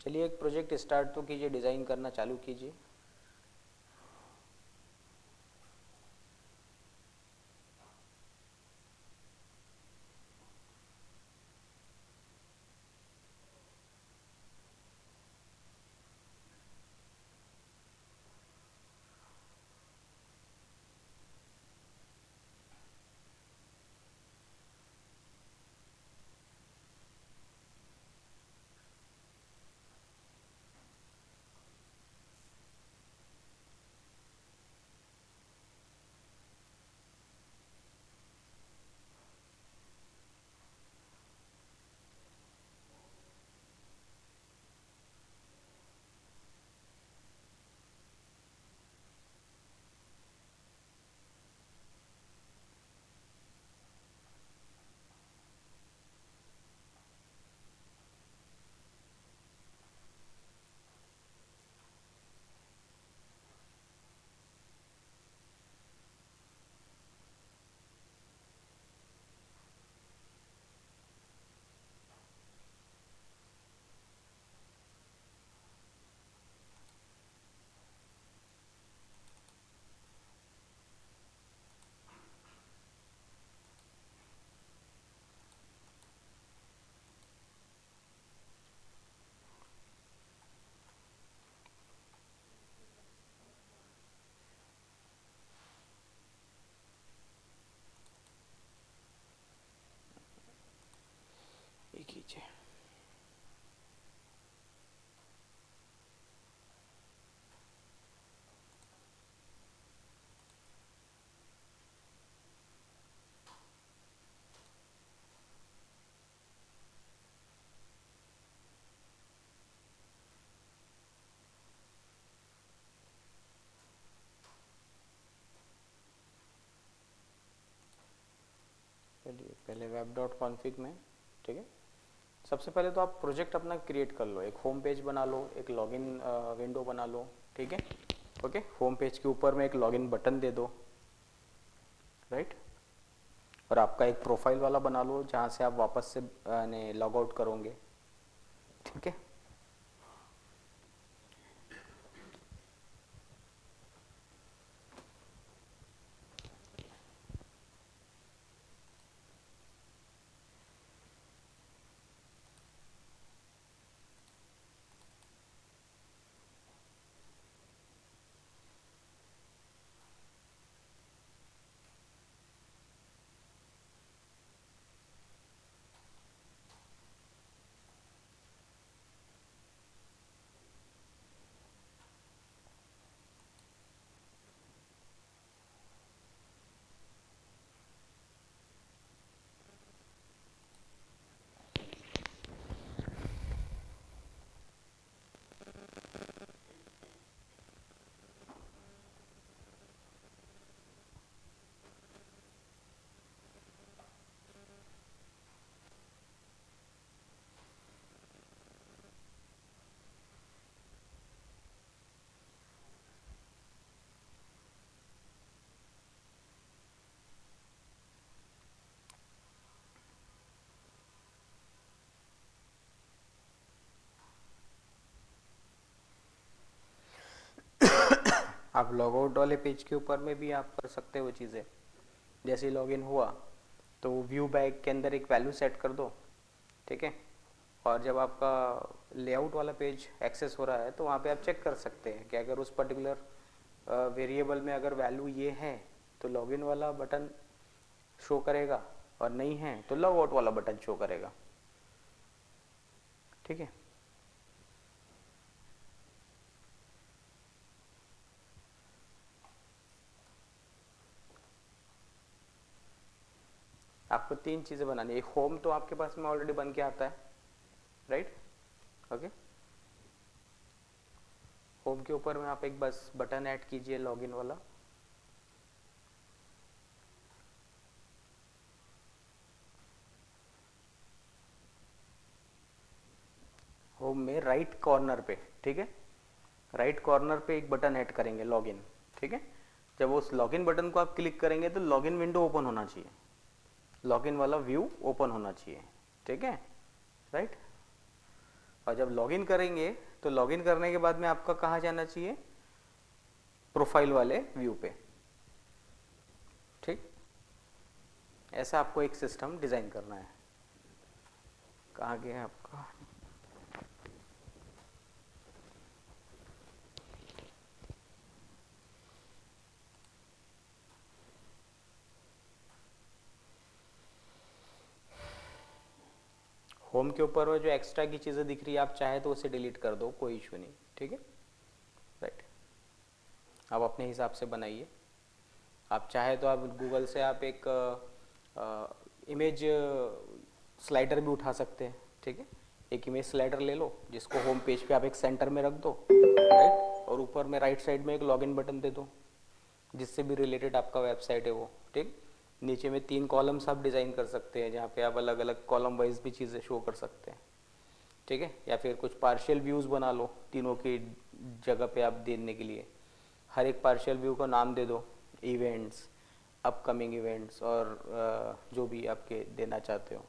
चलिए एक प्रोजेक्ट स्टार्ट तो कीजिए, डिज़ाइन करना चालू कीजिए। पहले वेब डॉट कॉन्फिग में, ठीक है, सबसे पहले तो आप प्रोजेक्ट अपना क्रिएट कर लो, एक होम पेज बना लो, एक लॉगिन विंडो बना लो, ठीक है। ओके, होम पेज के ऊपर में एक लॉगिन बटन दे दो, राइट, और आपका एक प्रोफाइल वाला बना लो जहाँ से आप वापस से लॉग आउट करोगे, ठीक है। आप लॉग आउट वाले पेज के ऊपर में भी आप कर सकते हो वो चीज़ें। जैसे ही लॉगिन हुआ तो व्यू बैग के अंदर एक वैल्यू सेट कर दो, ठीक है, और जब आपका लेआउट वाला पेज एक्सेस हो रहा है तो वहाँ पे आप चेक कर सकते हैं कि अगर उस पर्टिकुलर वेरिएबल में अगर वैल्यू ये है तो लॉगिन वाला बटन शो करेगा, और नहीं है तो लॉग आउट वाला बटन शो करेगा, ठीक है। आपको तीन चीज़ें बनानी है। एक होम तो आपके पास में ऑलरेडी बन के आता है, राइट, ओके। होम के ऊपर में आप एक बस बटन ऐड कीजिए लॉगिन वाला, होम में राइट कॉर्नर पे, ठीक है, राइट कॉर्नर पे एक बटन ऐड करेंगे लॉगिन, ठीक है। जब उस लॉगिन बटन को आप क्लिक करेंगे तो लॉगिन विंडो ओपन होना चाहिए, लॉगिन वाला व्यू ओपन होना चाहिए, ठीक है, राइट। और जब लॉगिन करेंगे तो लॉगिन करने के बाद में आपका कहाँ जाना चाहिए, प्रोफाइल वाले व्यू पे, ठीक। ऐसा आपको एक सिस्टम डिज़ाइन करना है। कहाँ गया आपका, होम के ऊपर वो जो एक्स्ट्रा की चीज़ें दिख रही है आप चाहे तो उसे डिलीट कर दो, कोई इशू नहीं, ठीक है, राइट। आप अपने हिसाब से बनाइए। आप चाहे तो आप गूगल से आप एक इमेज स्लाइडर भी उठा सकते हैं, ठीक है। एक इमेज स्लाइडर ले लो जिसको होम पेज पे आप एक सेंटर में रख दो, राइट, और ऊपर में राइट साइड में एक लॉगिन बटन दे दो जिससे भी रिलेटेड आपका वेबसाइट है वो, ठीक। नीचे में 3 कॉलम्स आप डिज़ाइन कर सकते हैं जहाँ पे आप अलग अलग कॉलम वाइज भी चीज़ें शो कर सकते हैं, ठीक है। या फिर कुछ पार्शियल व्यूज़ बना लो तीनों की जगह पे आप देने के लिए, हर एक पार्शियल व्यू को नाम दे दो, इवेंट्स, अपकमिंग इवेंट्स, और जो भी आपके देना चाहते हो,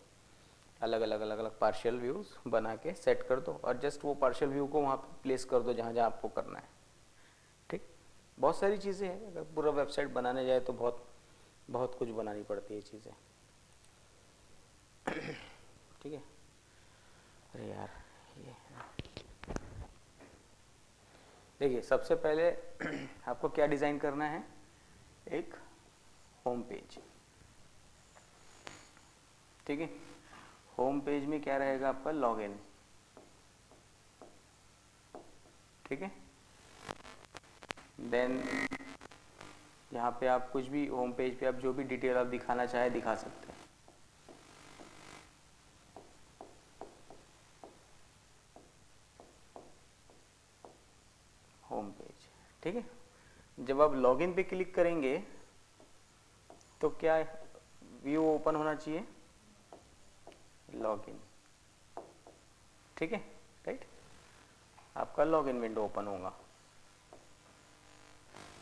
अलग अलग पार्शियल व्यूज़ बना के सेट कर दो, और जस्ट वो पार्शियल व्यू को वहाँ पे प्लेस कर दो जहाँ जहाँ आपको करना है, ठीक। बहुत सारी चीज़ें हैं, अगर पूरा वेबसाइट बनाने जाए तो बहुत बहुत कुछ बनानी पड़ती है चीज़ें, ठीक है। अरे यार, ये देखिए सबसे पहले आपको क्या डिज़ाइन करना है, एक होम पेज, ठीक है। होम पेज में क्या रहेगा आपका, लॉगिन, ठीक है। देन यहाँ पे आप कुछ भी होम पेज पे आप जो भी डिटेल आप दिखाना चाहे दिखा सकते हैं, होम पेज, ठीक है। जब आप लॉगिन पे क्लिक करेंगे तो क्या व्यू ओपन होना चाहिए, लॉगिन, ठीक है, राइट, आपका लॉगिन विंडो ओपन होगा,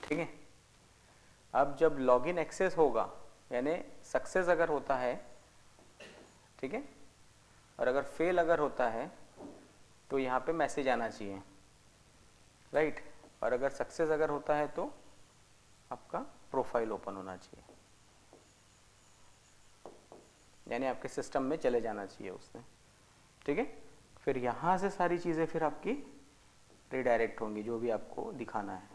ठीक है। अब जब लॉगिन एक्सेस होगा यानी सक्सेस अगर होता है, ठीक है, और अगर फेल अगर होता है तो यहाँ पे मैसेज आना चाहिए, राइट, और अगर सक्सेस अगर होता है तो आपका प्रोफाइल ओपन होना चाहिए, यानी आपके सिस्टम में चले जाना चाहिए उसने, ठीक है। फिर यहाँ से सारी चीज़ें फिर आपकी रिडायरेक्ट होंगी जो भी आपको दिखाना है,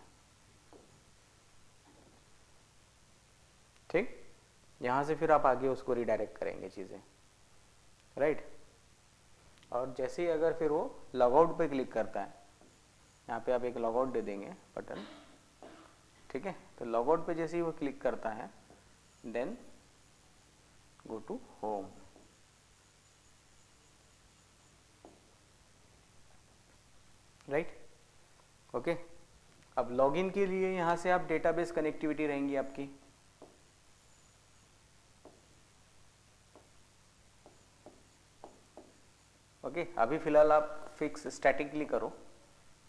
ठीक, यहाँ से फिर आप आगे उसको रिडायरेक्ट करेंगे चीज़ें, राइट। और जैसे ही अगर फिर वो लॉगआउट पे क्लिक करता है, यहाँ पे आप एक लॉगआउट दे देंगे बटन, ठीक है, तो लॉगआउट पे जैसे ही वो क्लिक करता है then go to home, right, okay. अब लॉगिन के लिए यहाँ से आप डेटाबेस कनेक्टिविटी रहेंगी आपकी, ओके। अभी फिलहाल आप फिक्स स्टैटिकली करो,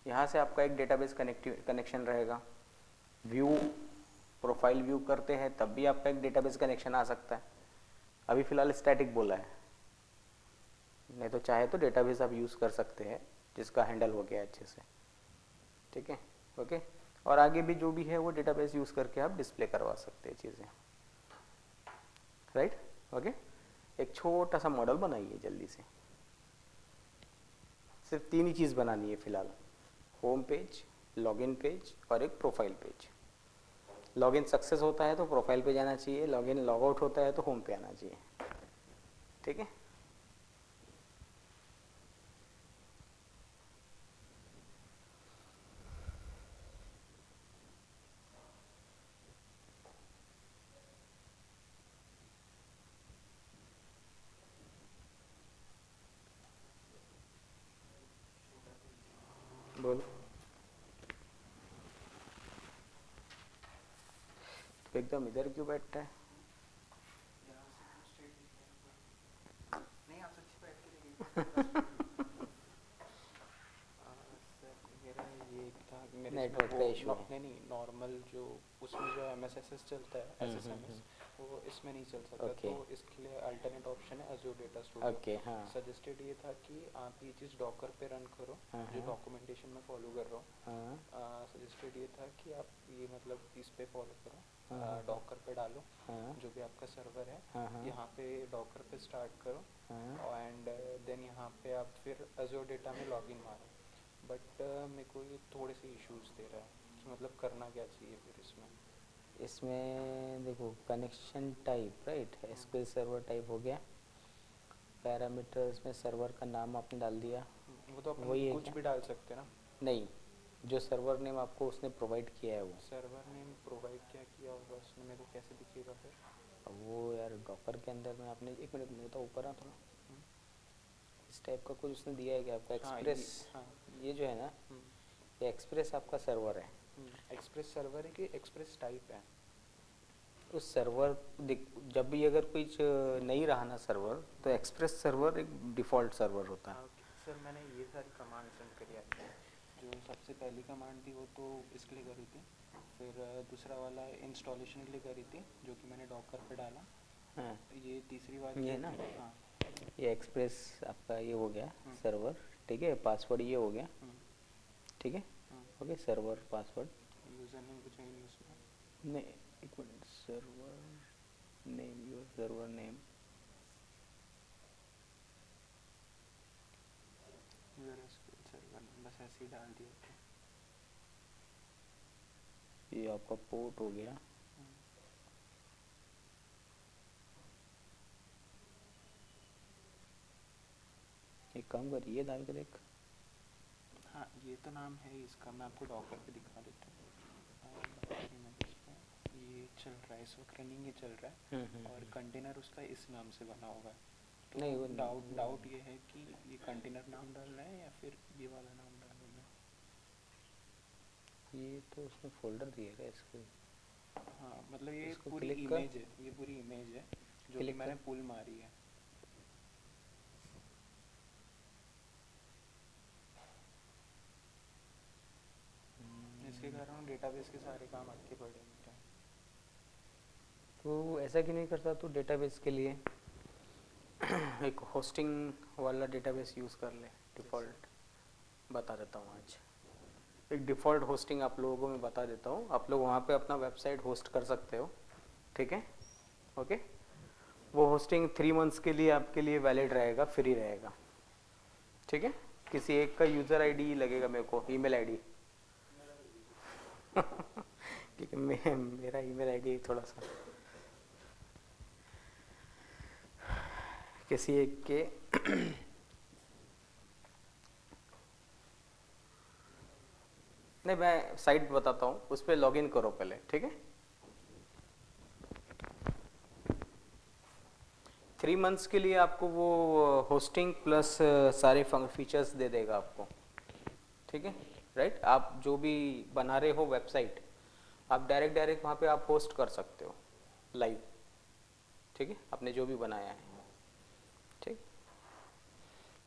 यहाँ से आपका एक डेटाबेस कनेक्शन रहेगा, व्यू प्रोफाइल व्यू करते हैं तब भी आपका एक डेटाबेस कनेक्शन आ सकता है, अभी फिलहाल स्टैटिक बोला है, नहीं तो चाहे तो डेटाबेस आप यूज़ कर सकते हैं जिसका हैंडल हो गया अच्छे से, ठीक है, ओके। और आगे भी जो भी है वो डेटाबेस यूज़ करके आप डिस्प्ले करवा सकते हैं चीज़ें, राइट, ओके। एक छोटा सा मॉडल बनाइए जल्दी से, सिर्फ 3 ही चीज़ बनानी है फिलहाल, होम पेज, लॉगिन पेज और एक प्रोफाइल पेज। लॉगिन सक्सेस होता है तो प्रोफाइल पे जाना चाहिए, लॉगिन लॉगआउट होता है तो होम पे आना चाहिए, ठीक है। बोलो, तो एकदम इधर क्यों बैठता है? नहीं आप सच्ची बैठ के देखिए। सर मेरा ये था मेरे नेटवर्क इसमें का वो इशू है। नहीं नॉर्मल जो उसमें जो MSSS चलता है SSMS वो इसमें नहीं चल सकता, ओके। तो इसके लिए अल्टरनेट ऑप्शन है Azure Data Studio। ओके, हाँ सजेस्टेड ये था कि आप ये चीज़ डॉकर पे रन करो, हाँ जो हाँ डॉक्यूमेंटेशन में फॉलो कर रहा हूँ। हाँ सजेस्टेड ये था कि आप ये मतलब इस पे फॉलो करो, हाँ डॉकर पे डालो हाँ जो भी आपका सर्वर है, हाँ हाँ यहाँ पे डॉकर पे स्टार्ट करो हाँ। एंड देन यहाँ पे आप फिर Azure डेटा में लॉगिन मारो। बट मेरे को ये थोड़े से इश्यूज दे रहा है कि मतलब करना क्या चाहिए फिर इसमें। इसमें देखो connection type, right, SQL server type हो गया, पैरामीटर्स में सर्वर का नाम आपने डाल दिया, वो तो अपन वही है कुछ क्या? भी डाल सकते हैं ना। नहीं, जो सर्वर नेम आपको उसने प्रोवाइड किया है वो, सर्वर नेम प्रोवाइड क्या किया होगा उसने, मेरे को कैसे दिखेगा फिर? अब वो यार डॉकर के अंदर में आपने, एक मिनट में तो ऊपर आ थोड़ा, इस टाइप का कुछ उसने दिया है कि आपका हाँ एक्सप्रेस, हाँ ये जो है ना, ये एक्सप्रेस आपका सर्वर है, एक्सप्रेस सर्वर है कि एक्सप्रेस टाइप है? उस सर्वर जब भी अगर कोई नहीं रहा ना सर्वर, तो एक्सप्रेस सर्वर एक डिफ़ॉल्ट सर्वर होता है। ओके सर, मैंने ये सारी कमांड सेंड करी आपको। जो सबसे पहली कमांड थी वो तो इसके लिए करी थी, फिर दूसरा वाला इंस्टॉलेशन के लिए करी थी जो कि मैंने डॉकर पे डाला। हाँ, ये तीसरी वाली ये जो ना, थी, हाँ ये एक्सप्रेस आपका ये हो गया सर्वर, ठीक है, पासवर्ड ये हो गया, ठीक है, okay, server password, user name कुछ है नहीं उसमें। नहीं, एक minute, server name, your server name, server name बस ऐसे ही डाल दिया था। ये आपका पोर्ट हो गया, एक काम करिए डाल कर एक, हाँ ये तो नाम है ही इसका, मैं आपको डॉकर पे दिखा देता हूँ। ये चल रहा है इस वक्त, रनिंग ये चल रहा है और कंटेनर उसका इस नाम से बना हुआ है। तो नहीं वो डाउट ये है कि ये कंटेनर नाम डालना है या फिर ये वाला नाम डालना है। ये तो उसने फोल्डर दिया है इसको, हाँ मतलब ये इसको पूरी क्लिक कर, इमेज है, ये पूरी इमेज है जो कि क्लिक मैंने कर, पुल मारी है। डेटाबेस के सारे काम अटके पड़े हैं मेरे। तो ऐसा क्यों नहीं करता तू डेटाबेस के लिए एक होस्टिंग वाला डेटाबेस यूज़ कर ले डिफ़ॉल्ट। बता देता हूँ आज एक डिफ़ॉल्ट होस्टिंग आप लोगों को मैं बता देता हूँ। आप लोग वहाँ पे अपना वेबसाइट होस्ट कर सकते हो, ठीक है, ओके। वो होस्टिंग 3 मंथ्स के लिए आपके लिए वैलिड रहेगा, फ्री रहेगा, ठीक है। किसी एक का यूज़र आईडी लगेगा मेरे को, ईमेल आईडी क्योंकि मेरा ईमेल आईडी थोड़ा सा किसी एक के नहीं, मैं साइट बताता हूँ, उस पर लॉगिन करो पहले, ठीक है। 3 मंथ्स के लिए आपको वो होस्टिंग प्लस सारे फीचर्स दे देगा आपको, ठीक है, राइट। आप जो भी बना रहे हो वेबसाइट, आप डायरेक्ट वहाँ पे आप पोस्ट कर सकते हो लाइव, ठीक है, आपने जो भी बनाया है, ठीक।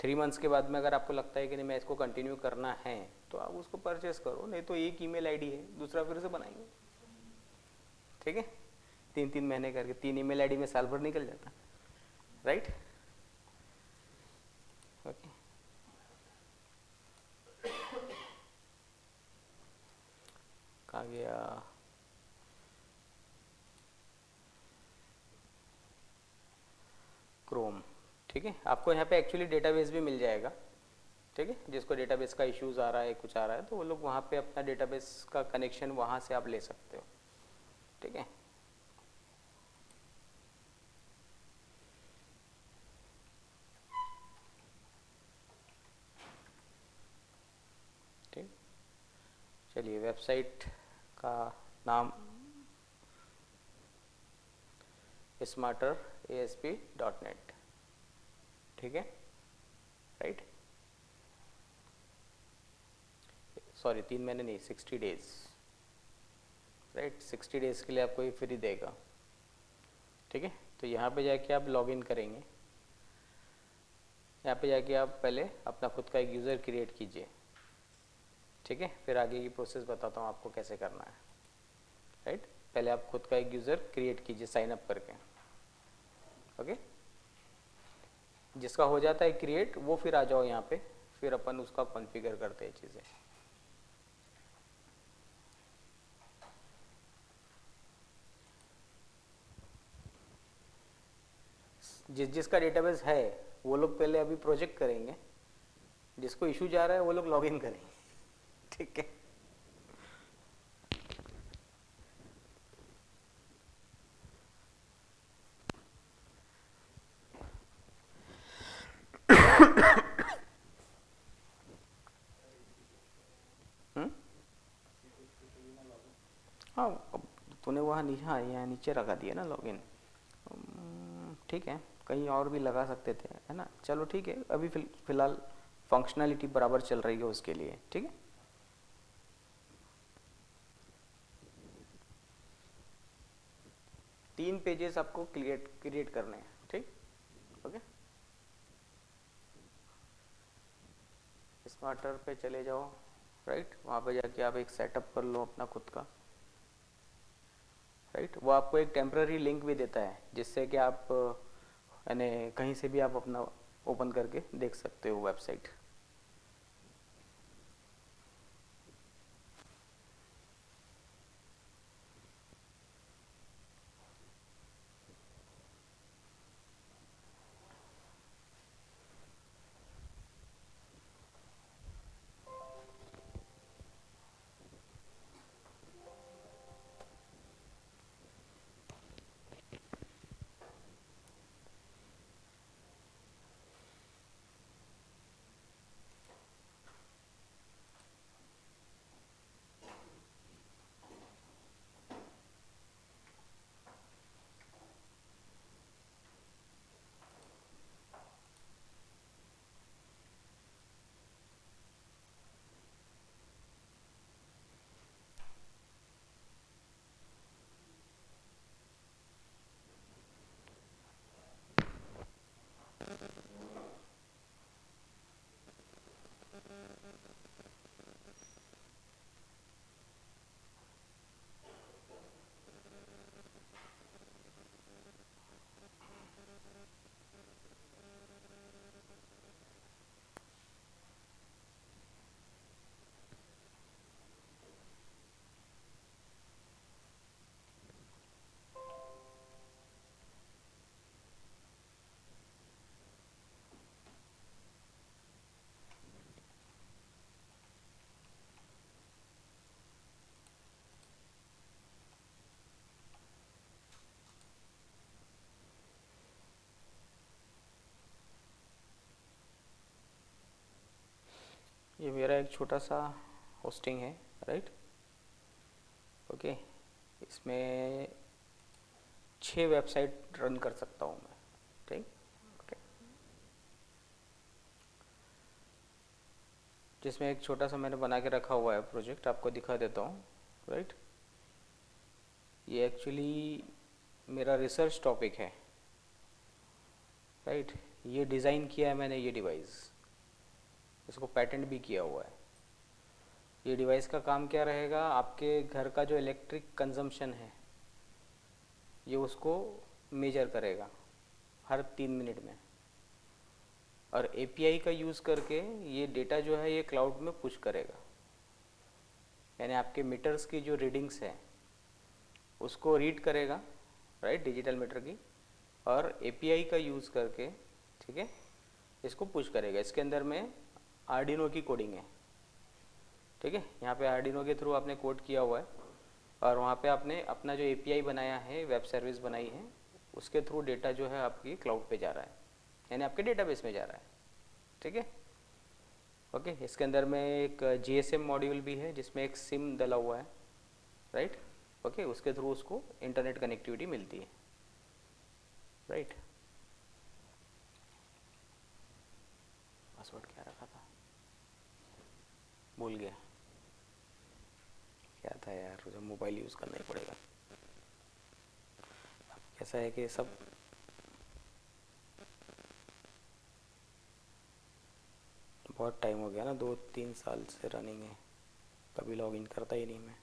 3 मंथ्स के बाद में अगर आपको लगता है कि नहीं मैं इसको कंटिन्यू करना है तो आप उसको परचेस करो, नहीं तो एक ईमेल आईडी है, दूसरा फिर से बनाएंगे, ठीक है। 3 महीने करके 3 ईमेल आईडी में साल भर निकल जाता, राइट, ओके। कहाँ गया? क्रोम, ठीक है। आपको यहाँ पे एक्चुअली डेटाबेस भी मिल जाएगा, ठीक है। जिसको डेटाबेस का इश्यूज आ रहा है, कुछ आ रहा है, तो वो लोग वहाँ पे अपना डेटाबेस का कनेक्शन वहाँ से आप ले सकते हो, ठीक है। ठीक, चलिए वेबसाइट का नाम smarterasp.net, ठीक है, राइट। सॉरी 3 महीने नहीं, 60 डेज, राइट। 60 डेज के लिए आपको ये फ्री देगा, ठीक है। तो यहाँ पे जाके आप लॉगिन करेंगे, यहाँ पे जाके आप पहले अपना खुद का एक यूज़र क्रिएट कीजिए, ठीक है। फिर आगे की प्रोसेस बताता हूँ आपको कैसे करना है, राइट। पहले आप खुद का एक यूज़र क्रिएट कीजिए साइन अप करके, ओके। जिसका हो जाता है क्रिएट, वो फिर आ जाओ यहाँ पे, फिर अपन उसका कॉन्फ़िगर करते हैं चीज़ें। जिसका डेटाबेस है वो लोग पहले अभी प्रोजेक्ट करेंगे, जिसको इशू जा रहा है वो लोग लॉगिन करेंगे, ठीक है। हाँ, अब तूने वहाँ नीचे, हाँ यहाँ नीचे लगा दिया ना लॉगिन, ठीक है। कहीं और भी लगा सकते थे, है ना। चलो ठीक है, अभी फिलहाल फंक्शनैलिटी बराबर चल रही है उसके लिए, ठीक है। तीन पेजेस आपको क्रिएट करने हैं, ठीक, ओके। स्मार्टर पे चले जाओ, राइट। वहाँ पे जाके आप एक सेटअप कर लो अपना खुद का, राइट। वो आपको एक टेम्पररी लिंक भी देता है जिससे कि आप यानी कहीं से भी आप अपना ओपन करके देख सकते हो वेबसाइट। ये मेरा एक छोटा सा होस्टिंग है, राइट। ओके, इसमें 6 वेबसाइट रन कर सकता हूँ मैं, ठीक। ओके, जिसमें एक छोटा सा मैंने बना के रखा हुआ है प्रोजेक्ट, आपको दिखा देता हूँ, राइट। ये एक्चुअली मेरा रिसर्च टॉपिक है, राइट। ये डिज़ाइन किया है मैंने, ये डिवाइस, इसको पेटेंट भी किया हुआ है। ये डिवाइस का काम क्या रहेगा, आपके घर का जो इलेक्ट्रिक कंजम्पशन है ये उसको मेजर करेगा हर 3 मिनट में, और एपीआई का यूज़ करके ये डेटा जो है ये क्लाउड में पुश करेगा। यानी आपके मीटर्स की जो रीडिंग्स है उसको रीड करेगा, राइट, डिजिटल मीटर की, और एपीआई का यूज़ करके, ठीक है, इसको पुश करेगा। इसके अंदर में आर्डिनो की कोडिंग है, ठीक है। यहाँ पे आर्डिनो के थ्रू आपने कोड किया हुआ है, और वहाँ पे आपने अपना जो एपीआई बनाया है, वेब सर्विस बनाई है, उसके थ्रू डेटा जो है आपकी क्लाउड पे जा रहा है, यानी आपके डेटाबेस में जा रहा है, ठीक है। ओके, इसके अंदर में एक जीएसएम मॉड्यूल भी है जिसमें एक सिम डला हुआ है, राइट। ओके, उसके थ्रू उसको इंटरनेट कनेक्टिविटी मिलती है, राइट। पासवर्ड क्या रखा था, भूल गया, क्या था यार, मुझे मोबाइल यूज़ करना ही पड़ेगा। कैसा है कि सब बहुत टाइम हो गया ना, 2-3 साल से रनिंग है, कभी लॉगिन करता ही नहीं मैं।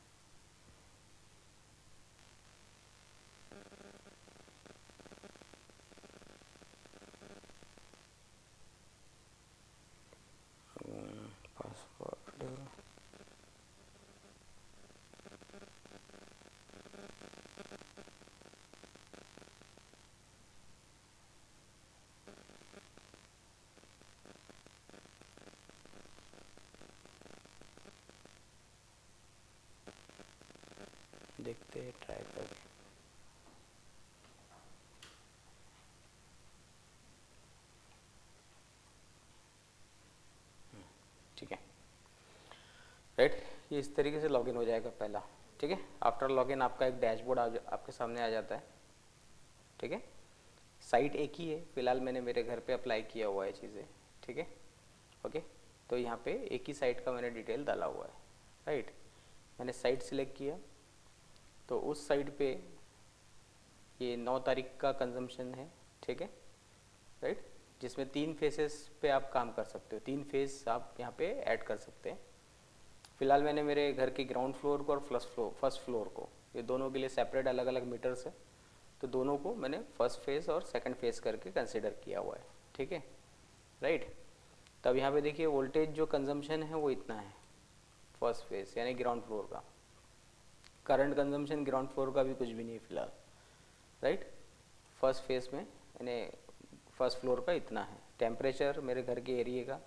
पासवर्ड देखते हैं, ट्राई करके। ठीक है, राइट। ये इस तरीके से लॉगिन हो जाएगा पहला, ठीक है। आफ्टर लॉगिन आपका एक डैशबोर्ड आपके सामने आ जाता है, ठीक है। साइट एक ही है, फिलहाल मैंने मेरे घर पे अप्लाई किया हुआ है चीज़ें, ठीक है। ओके, तो यहाँ पे एक ही साइट का मैंने डिटेल डाला हुआ है, राइट। मैंने साइट सिलेक्ट किया, तो उस साइट पे ये 9 तारीख का कंजम्पशन है, ठीक है, राइट। जिसमें 3 फेसेस पे आप काम कर सकते हो, 3 फेस आप यहाँ पे ऐड कर सकते हैं। फिलहाल मैंने मेरे घर के ग्राउंड फ्लोर को और फर्स्ट फ्लोर को, ये दोनों के लिए सेपरेट अलग अलग मीटर्स है, तो दोनों को मैंने फर्स्ट फेस और सेकंड फेस करके कंसिडर किया हुआ है, ठीक है, राइट। तब यहाँ पे देखिए वोल्टेज जो कंजम्पशन है वो इतना है फर्स्ट फेस यानी ग्राउंड फ्लोर का। करंट कंजम्पशन ग्राउंड फ्लोर का भी कुछ भी नहीं है फिलहाल, राइट। फर्स्ट फेस में यानी फर्स्ट फ्लोर का इतना है। टेम्परेचर मेरे घर के एरिया का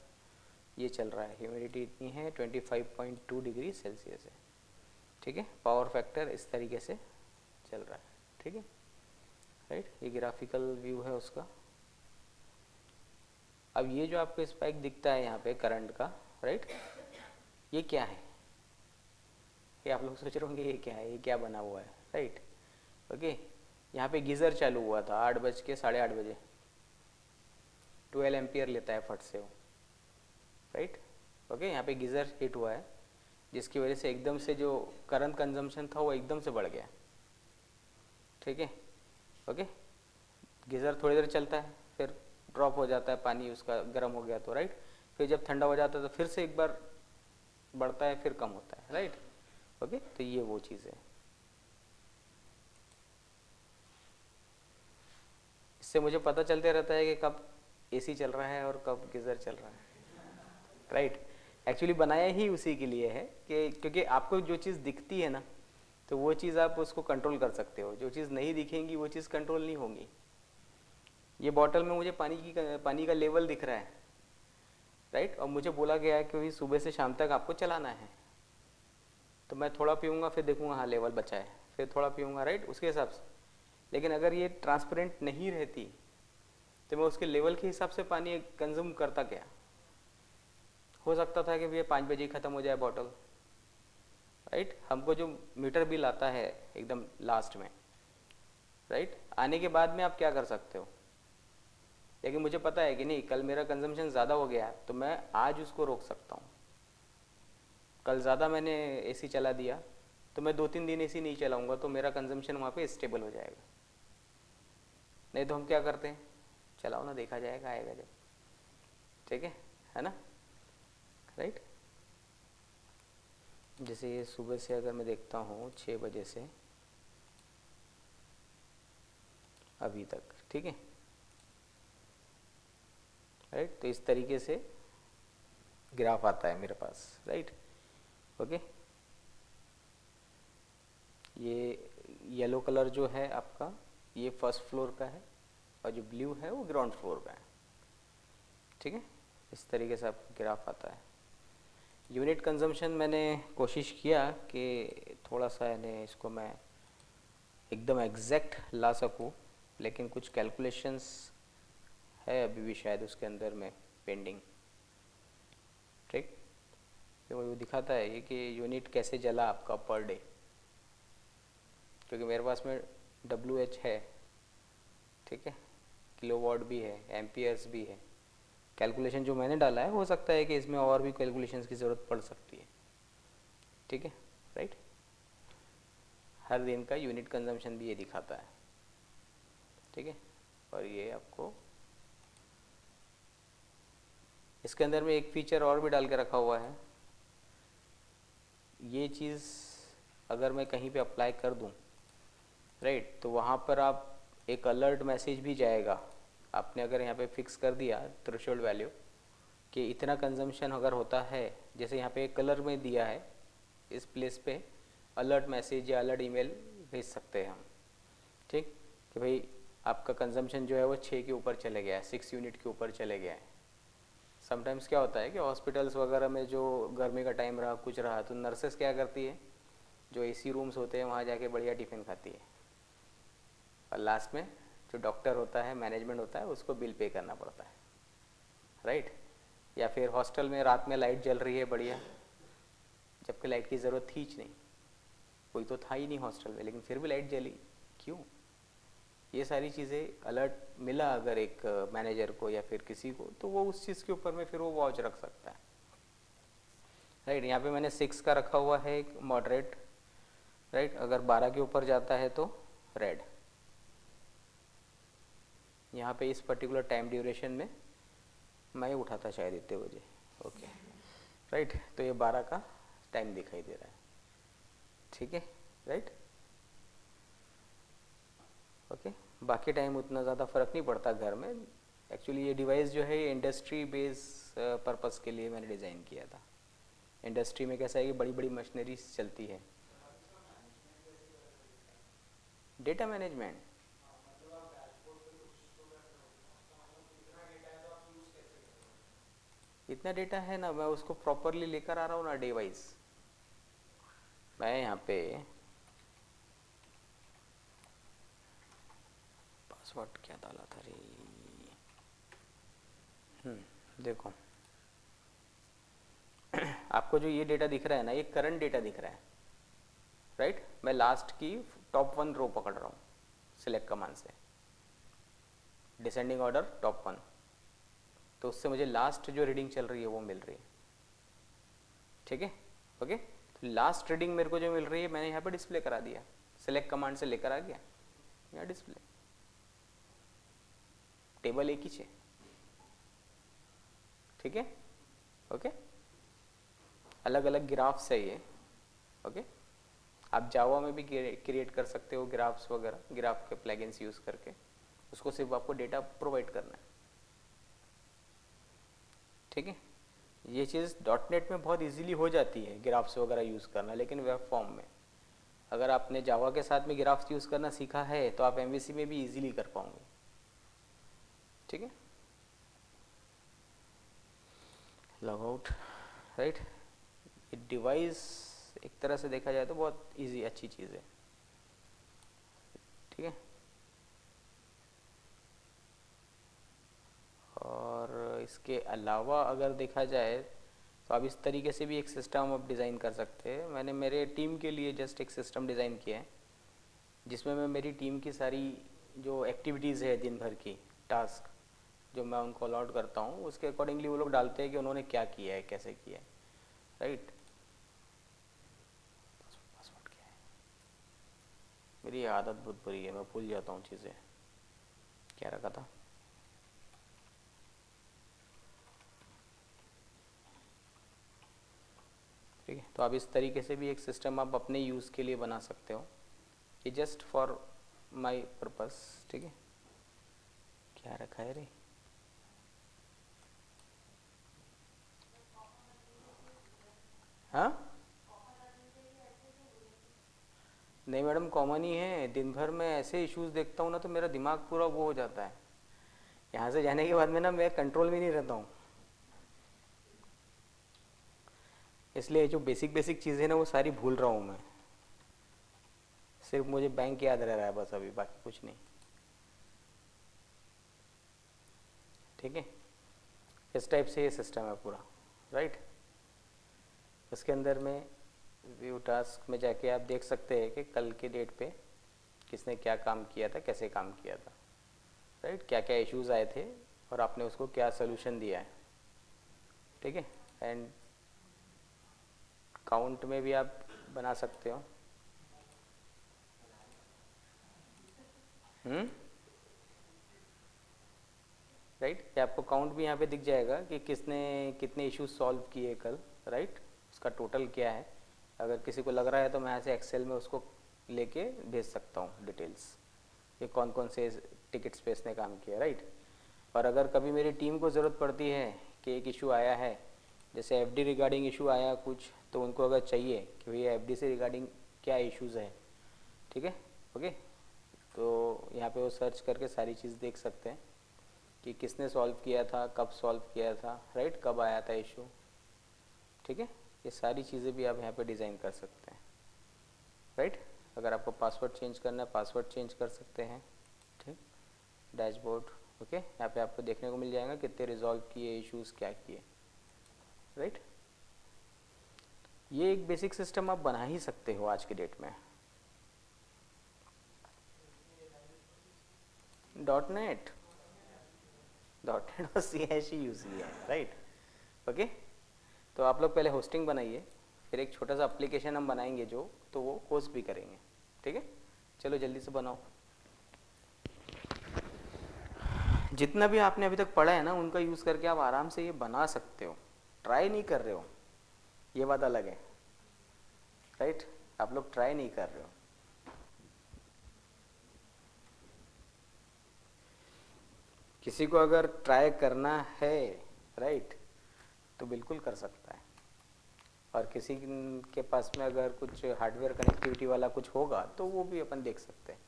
ये चल रहा है, ह्यूमिडिटी इतनी है 25.2 डिग्री सेल्सियस है, ठीक है। पावर फैक्टर इस तरीके से चल रहा है, ठीक है, राइट। ये ग्राफिकल व्यू है उसका। अब ये जो आपको स्पाइक दिखता है यहाँ पे करंट का, राइट, ये क्या है, ये आप लोग सोच रहे होंगे ये क्या है, ये क्या बना हुआ है, राइट। ओके, यहाँ पे गीज़र चालू हुआ था 8:08 बजे, 12 एम्पियर लेता है फट से वो, राइट। ओके, यहाँ पे गीज़र हिट हुआ है जिसकी वजह से एकदम से जो करंट कंजम्पशन था वो एकदम से बढ़ गया, ठीक है। ओके, गीज़र थोड़ी देर चलता है फिर ड्रॉप हो जाता है, पानी उसका गर्म हो गया तो, राइट। फिर जब ठंडा हो जाता है तो फिर से एक बार बढ़ता है फिर कम होता है, राइट। ओके, तो ये वो चीज़ है। इससे मुझे पता चलते रहता है कि कब एसी चल रहा है और कब गीज़र चल रहा है, राइट। एक्चुअली बनाया ही उसी के लिए है कि क्योंकि आपको जो चीज़ दिखती है ना तो वो चीज़ आप उसको कंट्रोल कर सकते हो, जो चीज़ नहीं दिखेंगी वो चीज़ कंट्रोल नहीं होगी। ये बॉटल में मुझे पानी का लेवल दिख रहा है, राइट, और मुझे बोला गया है कि भाई सुबह से शाम तक आपको चलाना है, तो मैं थोड़ा पीऊँगा फिर देखूँगा हाँ लेवल बचा है, फिर थोड़ा पीऊँगा, राइट, उसके हिसाब से। लेकिन अगर ये ट्रांसपेरेंट नहीं रहती तो मैं उसके लेवल के हिसाब से पानी कंज्यूम करता क्या, हो सकता था कि भैया 5 बजे ही ख़त्म हो जाए बॉटल, राइट। हमको जो मीटर बिल आता है एकदम लास्ट में, राइट, आने के बाद में आप क्या कर सकते हो, लेकिन मुझे पता है कि नहीं कल मेरा कंजम्पशन ज़्यादा हो गया तो मैं आज उसको रोक सकता हूँ। कल ज़्यादा मैंने एसी चला दिया तो मैं 2-3 दिन एसी नहीं चलाऊँगा तो मेरा कंजम्पशन वहाँ पे स्टेबल हो जाएगा। नहीं तो हम क्या करते हैं, चलाओ ना, देखा जाएगा, आएगा जब, ठीक है ना, राइट। जैसे ये सुबह से अगर मैं देखता हूँ 6 बजे से अभी तक, ठीक है, राइट, तो इस तरीके से ग्राफ आता है मेरे पास, राइट, ओके। ये येलो कलर जो है आपका ये फर्स्ट फ्लोर का है और जो ब्लू है वो ग्राउंड फ्लोर का है, ठीक है। इस तरीके से आपका ग्राफ आता है। यूनिट कंजम्पशन मैंने कोशिश किया कि थोड़ा सा यानी इसको मैं एकदम एग्जैक्ट ला सकूं, लेकिन कुछ कैलकुलेशंस है अभी भी शायद उसके अंदर में पेंडिंग, ठीक। तो वो दिखाता है ये कि यूनिट कैसे जला आपका पर डे, क्योंकि मेरे पास में WH है, ठीक है, किलोवाट भी है, एम्पियर्स भी है। कैलकुलेशन जो मैंने डाला है हो सकता है कि इसमें और भी कैलकुलेशंस की ज़रूरत पड़ सकती है, ठीक है, राइट। हर दिन का यूनिट कंजम्पशन भी ये दिखाता है, ठीक है। और ये आपको इसके अंदर में एक फीचर और भी डाल के रखा हुआ है। ये चीज़ अगर मैं कहीं पे अप्लाई कर दूं, राइट, तो वहाँ पर आप एक अलर्ट मैसेज भी जाएगा। आपने अगर यहाँ पे फिक्स कर दिया थ्रेशोल्ड वैल्यू कि इतना कंजम्पशन अगर होता है, जैसे यहाँ पे एक कलर में दिया है, इस प्लेस पे अलर्ट मैसेज या अलर्ट ईमेल भेज सकते हैं हम, ठीक, कि भाई आपका कंजम्पशन जो है वो 6 के ऊपर चले गया है, 6 यूनिट के ऊपर चले गया है। समटाइम्स क्या होता है कि हॉस्पिटल्स वगैरह में जो गर्मी का टाइम रहा, कुछ रहा, तो नर्सेस क्या करती है, जो AC रूम्स होते हैं वहाँ जाके बढ़िया टिफ़िन खाती है, और लास्ट में जो डॉक्टर होता है, मैनेजमेंट होता है, उसको बिल पे करना पड़ता है, राइट। या फिर हॉस्टल में रात में लाइट जल रही है बढ़िया, जबकि लाइट की ज़रूरत थी ही नहीं, कोई तो था ही नहीं हॉस्टल में, लेकिन फिर भी लाइट जली, क्यों। ये सारी चीज़ें अलर्ट मिला अगर एक मैनेजर को या फिर किसी को, तो वो उस चीज़ के ऊपर में फिर वो वॉच रख सकता है, राइट। यहाँ पे मैंने 6 का रखा हुआ है एक मॉडरेट, राइट। अगर 12 के ऊपर जाता है तो रेड। यहाँ पे इस पर्टिकुलर टाइम ड्यूरेशन में मैं उठा था शायद इतने बजे, ओके, राइट। तो ये 12 का टाइम दिखाई दे रहा है, ठीक है, राइट, ओके। बाकी टाइम उतना ज़्यादा फ़र्क नहीं पड़ता घर में। एक्चुअली ये डिवाइस जो है ये इंडस्ट्री बेस पर्पस के लिए मैंने डिज़ाइन किया था। इंडस्ट्री में कैसा है कि बड़ी बड़ी मशीनरी चलती है। डेटा मैनेजमेंट, इतना डेटा है ना, मैं उसको प्रॉपरली लेकर आ रहा हूँ ना डे वाइज। मैं यहाँ पे पासवर्ड क्या डाला था रे, देखो आपको जो ये डेटा दिख रहा है ना, ये करंट डेटा दिख रहा है, राइट। मैं लास्ट की टॉप 1 रो पकड़ रहा हूँ सिलेक्ट कमांड से, डिसेंडिंग ऑर्डर टॉप 1, तो उससे मुझे लास्ट जो रीडिंग चल रही है वो मिल रही है, ठीक है, ओके। तो लास्ट रीडिंग मेरे को जो मिल रही है मैंने यहाँ पे डिस्प्ले करा दिया, सिलेक्ट कमांड से लेकर आ गया यहाँ डिस्प्ले, टेबल एक ही है, ठीक है, ओके। अलग अलग ग्राफ्स है ये, ओके। आप जावा में भी क्रिएट कर सकते हो ग्राफ्स वगैरह, ग्राफ के प्लगइन्स यूज़ करके, उसको सिर्फ आपको डेटा प्रोवाइड करना है, ठीक है। ये चीज़ .NET में बहुत इजीली हो जाती है ग्राफ्स वगैरह यूज़ करना, लेकिन वेब फॉर्म में अगर आपने जावा के साथ में ग्राफ्स यूज़ करना सीखा है तो आप MVC में भी इजीली कर पाओगे, ठीक है। Log out, right. ये डिवाइस एक तरह से देखा जाए तो बहुत इजी अच्छी चीज़ है, ठीक है। और इसके अलावा अगर देखा जाए तो आप इस तरीके से भी एक सिस्टम आप डिज़ाइन कर सकते हैं। मैंने मेरे टीम के लिए जस्ट एक सिस्टम डिज़ाइन किया है जिसमें मैं मेरी टीम की सारी जो एक्टिविटीज़ है दिन भर की टास्क जो मैं उनको अलॉट करता हूँ उसके अकॉर्डिंगली वो लोग डालते हैं कि उन्होंने क्या किया है, कैसे किया है, राइट। पासवर्ड क्या है? मेरी ये आदत बहुत बुरी है, मैं भूल जाता हूँ चीज़ें। क्या रखा था? ठीक है, तो आप इस तरीके से भी एक सिस्टम आप अपने यूज़ के लिए बना सकते हो कि जस्ट फॉर माय पर्पस। ठीक है, क्या रखा है रे? हाँ नहीं मैडम, कॉमन ही है। दिन भर में ऐसे इश्यूज देखता हूँ ना तो मेरा दिमाग पूरा वो हो जाता है। यहाँ से जाने के बाद में ना मैं कंट्रोल में नहीं रहता हूँ, इसलिए जो बेसिक बेसिक चीज़ें ना वो सारी भूल रहा हूँ मैं। सिर्फ मुझे बैंक याद रह रहा है बस अभी, बाकी कुछ नहीं। ठीक है, इस टाइप से ये सिस्टम है पूरा, राइट। उसके अंदर में व्यू टास्क में जाके आप देख सकते हैं कि कल के डेट पे किसने क्या काम किया था, कैसे काम किया था, राइट, क्या क्या इश्यूज आए थे और आपने उसको क्या सोल्यूशन दिया है। ठीक है, एंड काउंट में भी आप बना सकते हो। राइट, ये आपको काउंट भी यहाँ पे दिख जाएगा कि किसने कितने इश्यूज सॉल्व किए कल, राइट, उसका टोटल क्या है। अगर किसी को लग रहा है तो मैं ऐसे एक्सेल में उसको लेके भेज सकता हूँ डिटेल्स कि कौन कौन से टिकट्स पे इसने काम किया, राइट। और अगर कभी मेरी टीम को ज़रूरत पड़ती है कि एक इशू आया है, जैसे एफडी रिगार्डिंग इशू आया कुछ, तो उनको अगर चाहिए कि भैया एफडी से रिगार्डिंग क्या इश्यूज़ है, ठीक है, ओके, तो यहाँ पे वो सर्च करके सारी चीज़ देख सकते हैं कि किसने सॉल्व किया था, कब सॉल्व किया था, राइट, कब आया था इशू। ठीक है, ये सारी चीज़ें भी आप यहाँ पे डिज़ाइन कर सकते हैं, राइट। अगर आपको पासवर्ड चेंज करना है पासवर्ड चेंज कर सकते हैं। ठीक, डैशबोर्ड, ओके, यहाँ पे आपको देखने को मिल जाएगा कितने रिजॉल्व किए इश्यूज़, क्या किए, राइट। ये एक बेसिक सिस्टम आप बना ही सकते हो आज की डेट में। .NET और CSH यूज़ किया है, राइट, ओके। तो आप लोग पहले होस्टिंग बनाइए, फिर एक छोटा सा एप्लीकेशन हम बनाएंगे जो, तो वो होस्ट भी करेंगे। ठीक है, चलो जल्दी से बनाओ। जितना भी आपने अभी तक पढ़ा है ना उनका यूज़ करके आप आराम से ये बना सकते हो। ट्राई नहीं कर रहे हो, ये बात अलग है, राइट, आप लोग ट्राई नहीं कर रहे हो। किसी को अगर ट्राई करना है, राइट, तो बिल्कुल कर सकता है। और किसी के पास में अगर कुछ हार्डवेयर कनेक्टिविटी वाला कुछ होगा तो वो भी अपन देख सकते हैं।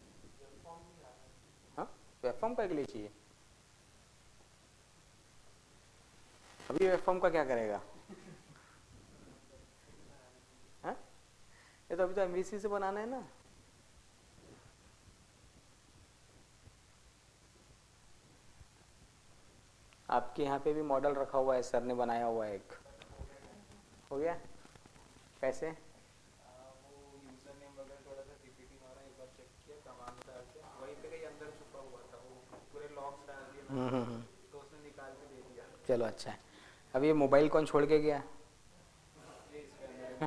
हाँ, वेब फॉर्म का के लिए चाहिए। अभी वेब फॉर्म का क्या करेगा? हाँ, ये तो अभी तो MVC से बनाना है ना। आपके यहाँ पे भी मॉडल रखा हुआ है, सर ने बनाया हुआ है एक, हो गया कैसे? वो यूजर नेम वगैरह थोड़ा सा रिपीटिंग हो रहा है, एक बार चेक किया कमांड डाल के, वहीं पे कहीं अंदर छुपा हुआ था, वो पूरे लॉग्स डाल दिए मैंने, तो उसने निकाल के दे दिया। चलो अच्छा है। अब ये मोबाइल कौन छोड़ के गया? ये इसके अंदर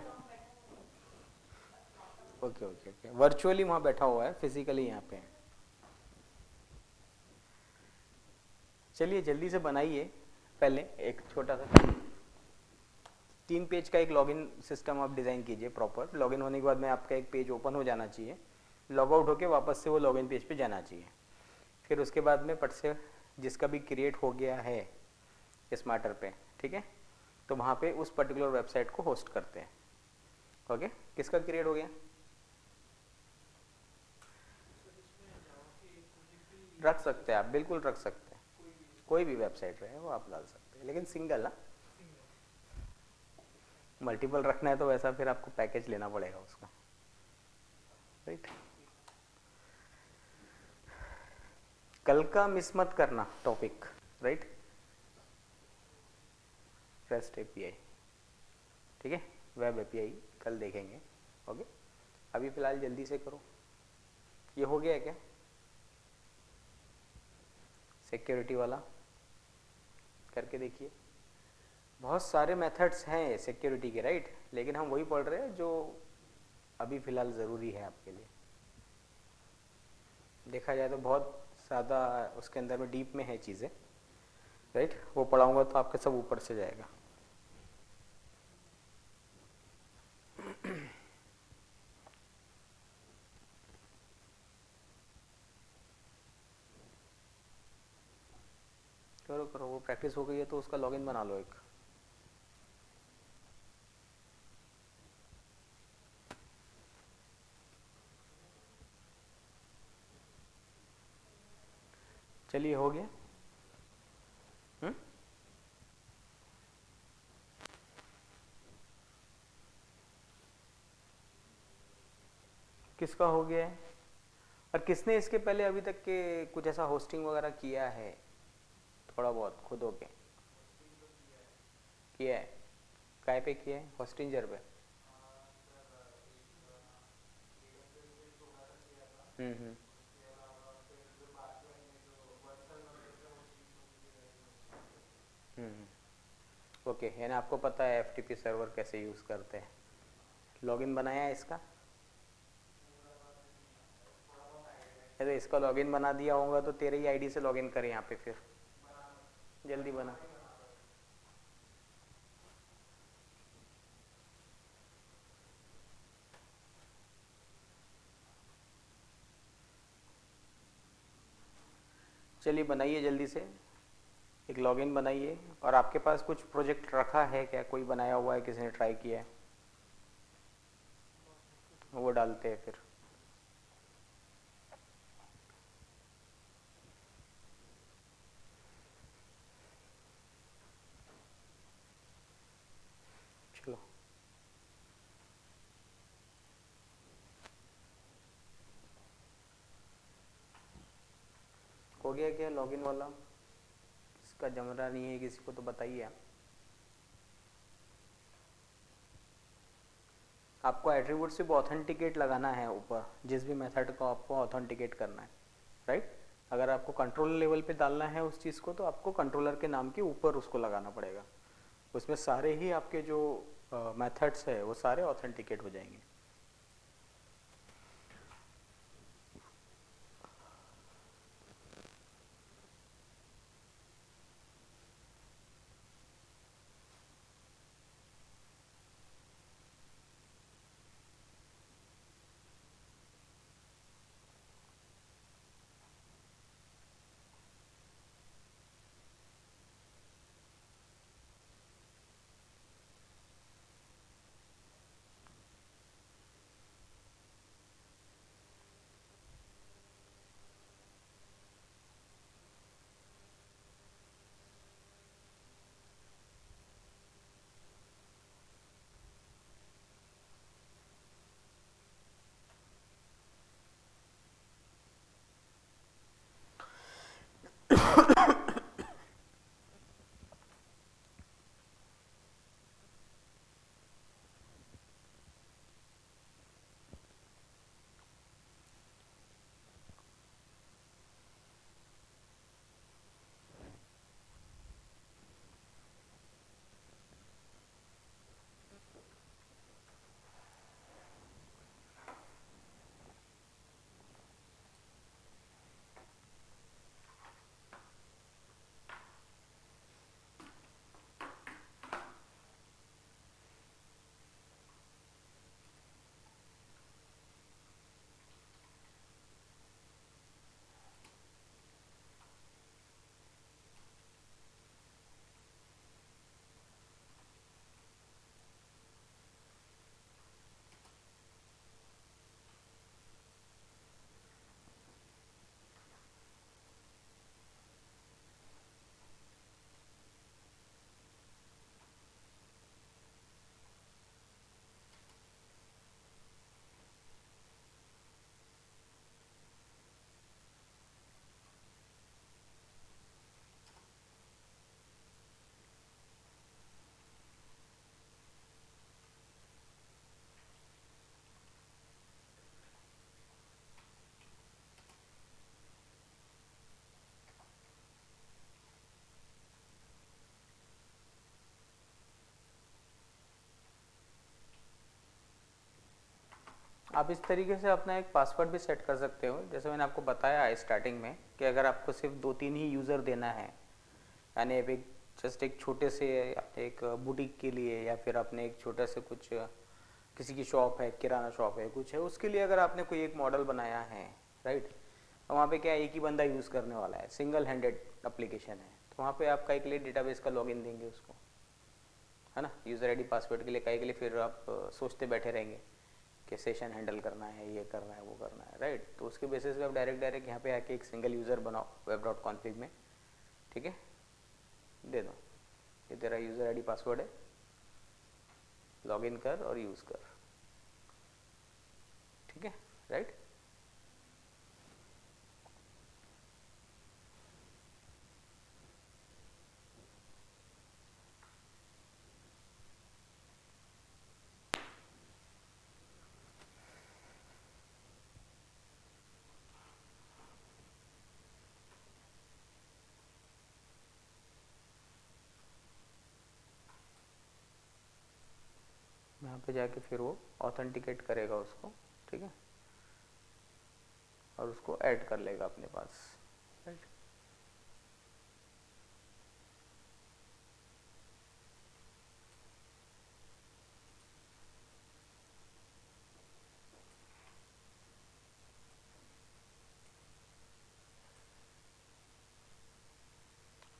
ओके ओके ओके, वर्चुअली वहाँ बैठा हुआ है, फिजिकली यहाँ पे है। चलिए जल्दी से बनाइए। पहले एक छोटा सा 3 पेज का एक लॉगिन सिस्टम आप डिज़ाइन कीजिए प्रॉपर। लॉगिन होने के बाद में आपका एक पेज ओपन हो जाना चाहिए, लॉग आउट होकर वापस से वो लॉगिन पेज पे जाना चाहिए। फिर उसके बाद में पट से जिसका भी क्रिएट हो गया है स्मार्टर पे, ठीक है, तो वहाँ पे उस पर्टिकुलर वेबसाइट को होस्ट करते हैं। ओके, किसका क्रिएट हो गया? रख सकते हैं आप, बिल्कुल रख सकते हैं, कोई भी वेबसाइट रहे वो आप डाल सकते हैं, लेकिन सिंगल ना, मल्टीपल रखना है तो वैसा फिर आपको पैकेज लेना पड़ेगा उसका, राइट। कल का मिस मत करना टॉपिक, राइट, रेस्ट API। ठीक है, वेब एपीआई कल देखेंगे। ओके, अभी फ़िलहाल जल्दी से करो। ये हो गया है क्या सिक्योरिटी वाला? करके देखिए। बहुत सारे मेथड्स हैं सिक्योरिटी के, राइट, लेकिन हम वही पढ़ रहे हैं जो अभी फ़िलहाल ज़रूरी है आपके लिए। देखा जाए तो बहुत ज़्यादा उसके अंदर में डीप में है चीज़ें, राइट, वो पढ़ाऊँगा तो आपका सब ऊपर से जाएगा। करो करो, वो प्रैक्टिस हो गई है तो उसका लॉगिन बना लो एक। चलिए, हो गया। हुँ? किसका हो गया है? और किसने इसके पहले अभी तक के कुछ ऐसा होस्टिंग वगैरह किया है? थोड़ा बहुत खुद हो के किया है? काय पे किया है? होस्टिंजर पे? हम्म। ओके, यानी आपको पता है एफटीपी सर्वर कैसे यूज़ करते हैं। लॉगिन बनाया है इसका? अरे इसका लॉगिन बना दिया होगा तो तेरे ही आईडी से लॉगिन कर यहाँ पे, फिर जल्दी बना। चलिए बनाइए जल्दी से, एक लॉगिन बनाइए। और आपके पास कुछ प्रोजेक्ट रखा है क्या? कोई बनाया हुआ है, किसी ने ट्राई किया है? वो डालते हैं फिर। चलो, हो गया क्या लॉगिन वाला? किसका जम रहा नहीं है किसी को तो बताइए आप। आपको एट्रीब्यूट सिर्फ ऑथेंटिकेट लगाना है ऊपर, जिस भी मेथड को आपको ऑथेंटिकेट करना है, राइट। अगर आपको कंट्रोल लेवल पे डालना है उस चीज़ को तो आपको कंट्रोलर के नाम के ऊपर उसको लगाना पड़ेगा। उसमें सारे ही आपके जो मेथड्स है वो सारे ऑथेंटिकेट हो जाएंगे। आप इस तरीके से अपना एक पासवर्ड भी सेट कर सकते हो, जैसे मैंने आपको बताया है स्टार्टिंग में कि अगर आपको सिर्फ 2-3 ही यूज़र देना है, यानी अब एक जस्ट एक छोटे से एक बुटीक के लिए या फिर अपने एक छोटा से कुछ किसी की शॉप है, किराना शॉप है, कुछ है, उसके लिए अगर आपने कोई एक मॉडल बनाया है, राइट, तो वहाँ पे क्या एक ही बंदा यूज़ करने वाला है, सिंगल हैंडेड एप्लीकेशन है, तो वहाँ पे आप कई के लिए डेटाबेस का लॉगिन देंगे उसको, है ना, यूज़र आईडी पासवर्ड के लिए कई के लिए, फिर आप सोचते बैठे रहेंगे कि सेशन हैंडल करना है, ये करना है, वो करना है, राइट, तो उसके बेसिस पे आप डायरेक्ट यहाँ पे आके एक सिंगल यूज़र बनाओ वेब डॉट कॉन्फिग में, ठीक है, दे दो ये तेरा यूज़र आईडी पासवर्ड है, लॉगिन कर और यूज़ कर, ठीक है, राइट। यहाँ पे जाके फिर वो ऑथेंटिकेट करेगा उसको, ठीक है, और उसको ऐड कर लेगा अपने पास, राइट।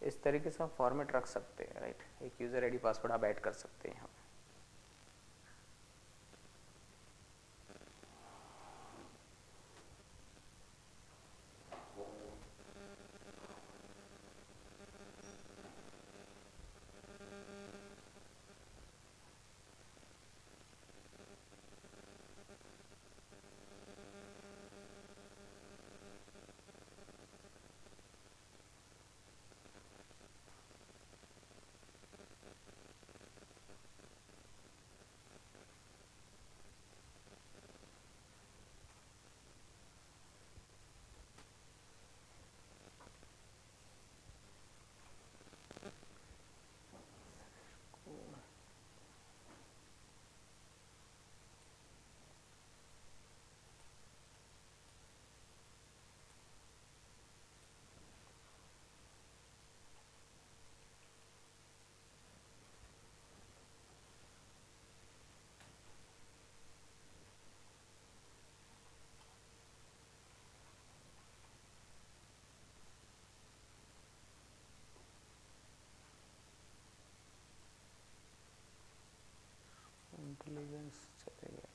इस तरीके से आप फॉर्मेट रख सकते हैं, राइट, एक यूज़र आईडी पासवर्ड आप ऐड कर सकते हैं यहाँ पे। इंटेलिजेंस चले गया,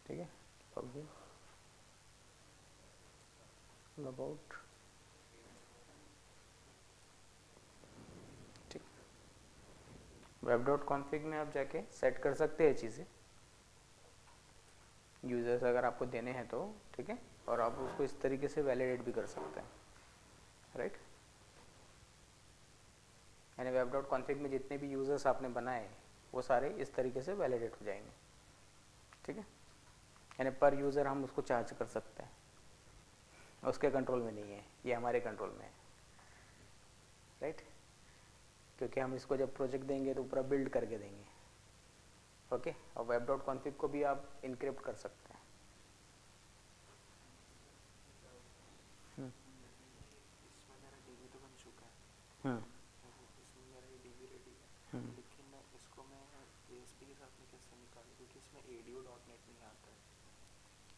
ठीक है, लॉगिन अबाउट, ठीक, वेब डॉट कॉन्फिग में आप जाके सेट कर सकते हैं चीज़ें, यूजर्स अगर आपको देने हैं तो, ठीक है, और आप उसको इस तरीके से वैलिडेट भी कर सकते हैं, राइट। यानी वेब डॉट कॉन्फिग में जितने भी यूजर्स आपने बनाए वो सारे इस तरीके से वैलिडेट हो जाएंगे, ठीक है। यानी पर यूज़र हम उसको चार्ज कर सकते हैं, उसके कंट्रोल में नहीं है, ये हमारे कंट्रोल में है, राइट। क्योंकि हम इसको जब प्रोजेक्ट देंगे तो पूरा बिल्ड करके देंगे, ओके। और वेब डॉट कॉन्फिग को भी आप इनक्रिप्ट कर सकते हैं। इसमें मेरा डीबी तो बन चुका है, हम्म इसमें मेरा ये डीबी रेडी है, हम्म लेकिन इसको मैं ASP के साथ में कैसे निकालूं, क्योंकि इसमें ADO.NET नहीं आता है।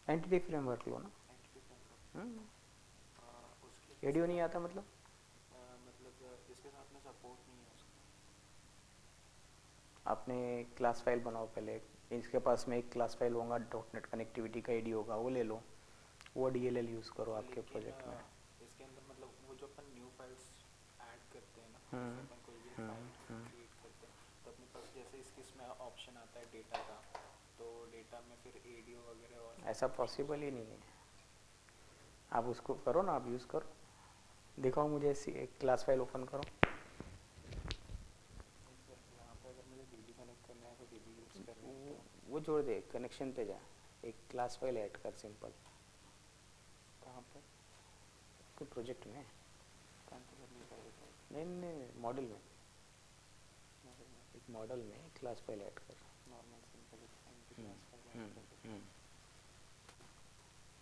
एंटिटी फ्रेमवर्क लो ना। एंटिटी फ्रेमवर्क उसके एडीओ नहीं आता मतलब? मतलब इसके साथ में सपोर्ट नहीं है उसका। आपने क्लास फाइल बनाओ पहले, इसके पास में एक क्लास फाइल होगा डॉट नेट कनेक्टिविटी का एडी होगा, वो ले लो, वो DLL यूज़ करो आपके लेकिन प्रोजेक्ट में। इसके अंदर मतलब वो जो अपन न्यू फाइल्स ऐड करते हैं ना, जैसे हम्म अपन कोई भी फाइल हम्म क्रिएट करते हैं, तो अपने पास जैसे इसमें ऑप्शन आता है डेटा का, तो डेटा में फिर ADO वगैरह और ऐसा पॉसिबल ही नहीं है। आप उसको करो ना, आप यूज़ करो, दिखाओ मुझे, एक क्लास फाइल ओपन करो। सर यहाँ पे अगर मुझे DB कनेक्ट करना है तो DB यूज़ करना है तो वो छोड़ दे, कनेक्शन पे जा, एक क्लास फाइल ऐड कर सिंपल। कहाँ पर कोई प्रोजेक्ट में? कॉन्फ़िगर नहीं कर देता नहीं नहीं, मॉडल में, मॉडल में, एक मॉडल में क्लास फाइल ऐड कर। नॉर्मल सिंपल एक एम्प्टी हम्म क्लास फाइल ऐड कर देता हूँ।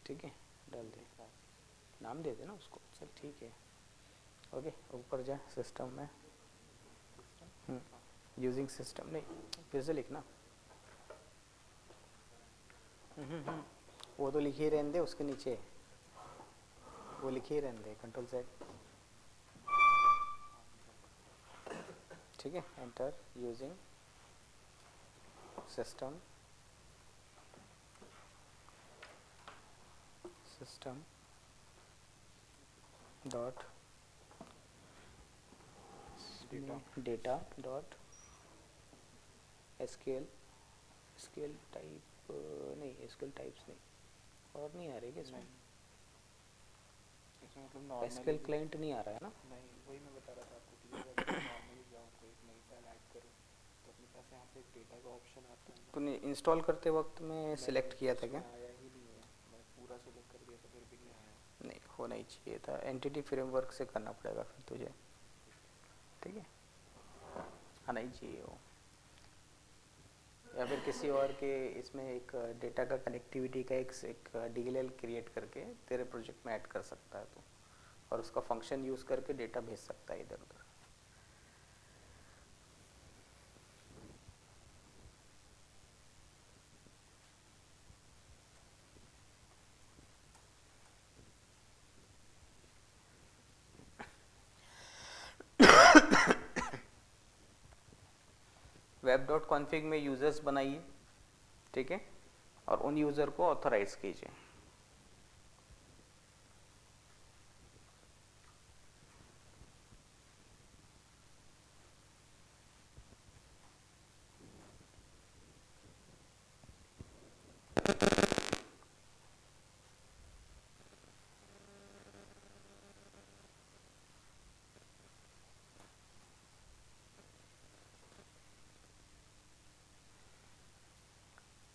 ठीक है, डाल दे, क्लास नाम दे देना उसको, चल ठीक है, ओके। ऊपर जा सिस्टम में, सिस्टम, हाँ यूजिंग सिस्टम नहीं, फिर से लिखना। वो तो लिखे ही रहने दे, उसके नीचे वो लिखे ही रहने दे, Ctrl Z, ठीक है। Enter using system, system dot data data dot SQL, SQL type नहीं, SQL टाइप्स नहीं, और नहीं आ रही क्या इसमें? नहीं, इसमें मतलब नॉर्मली SQL क्लाइंट नहीं आ रहा है ना? नहीं, वही मैं बता रहा था आपको कि जब अगर मैं नॉर्मली जाऊँ कोई एक नई फाइल ऐड करूँ तो अपने पास यहाँ पे एक डेटा का ऑप्शन आता है ना। तूने इंस्टॉल करते वक्त में सिलेक्ट किया था क्या? इसमें आया ही नहीं है, मैं पूरा सिलेक्ट कर दिया था फिर भी नहीं आया। नहीं, होना ही चाहिए था, एंटिटी फ्रेमवर्क से करना पड़ेगा फिर तुझे, ठीक है, आना ही चाहिए वो। या फिर किसी और के इसमें एक डेटा का कनेक्टिविटी का एक DLL क्रिएट करके तेरे प्रोजेक्ट में ऐड कर सकता है तो, और उसका फंक्शन यूज़ करके डेटा भेज सकता है इधर उधर। वेब डॉट कॉन्फिग में यूज़र्स बनाइए, ठीक है, और उन यूज़र को ऑथराइज कीजिए।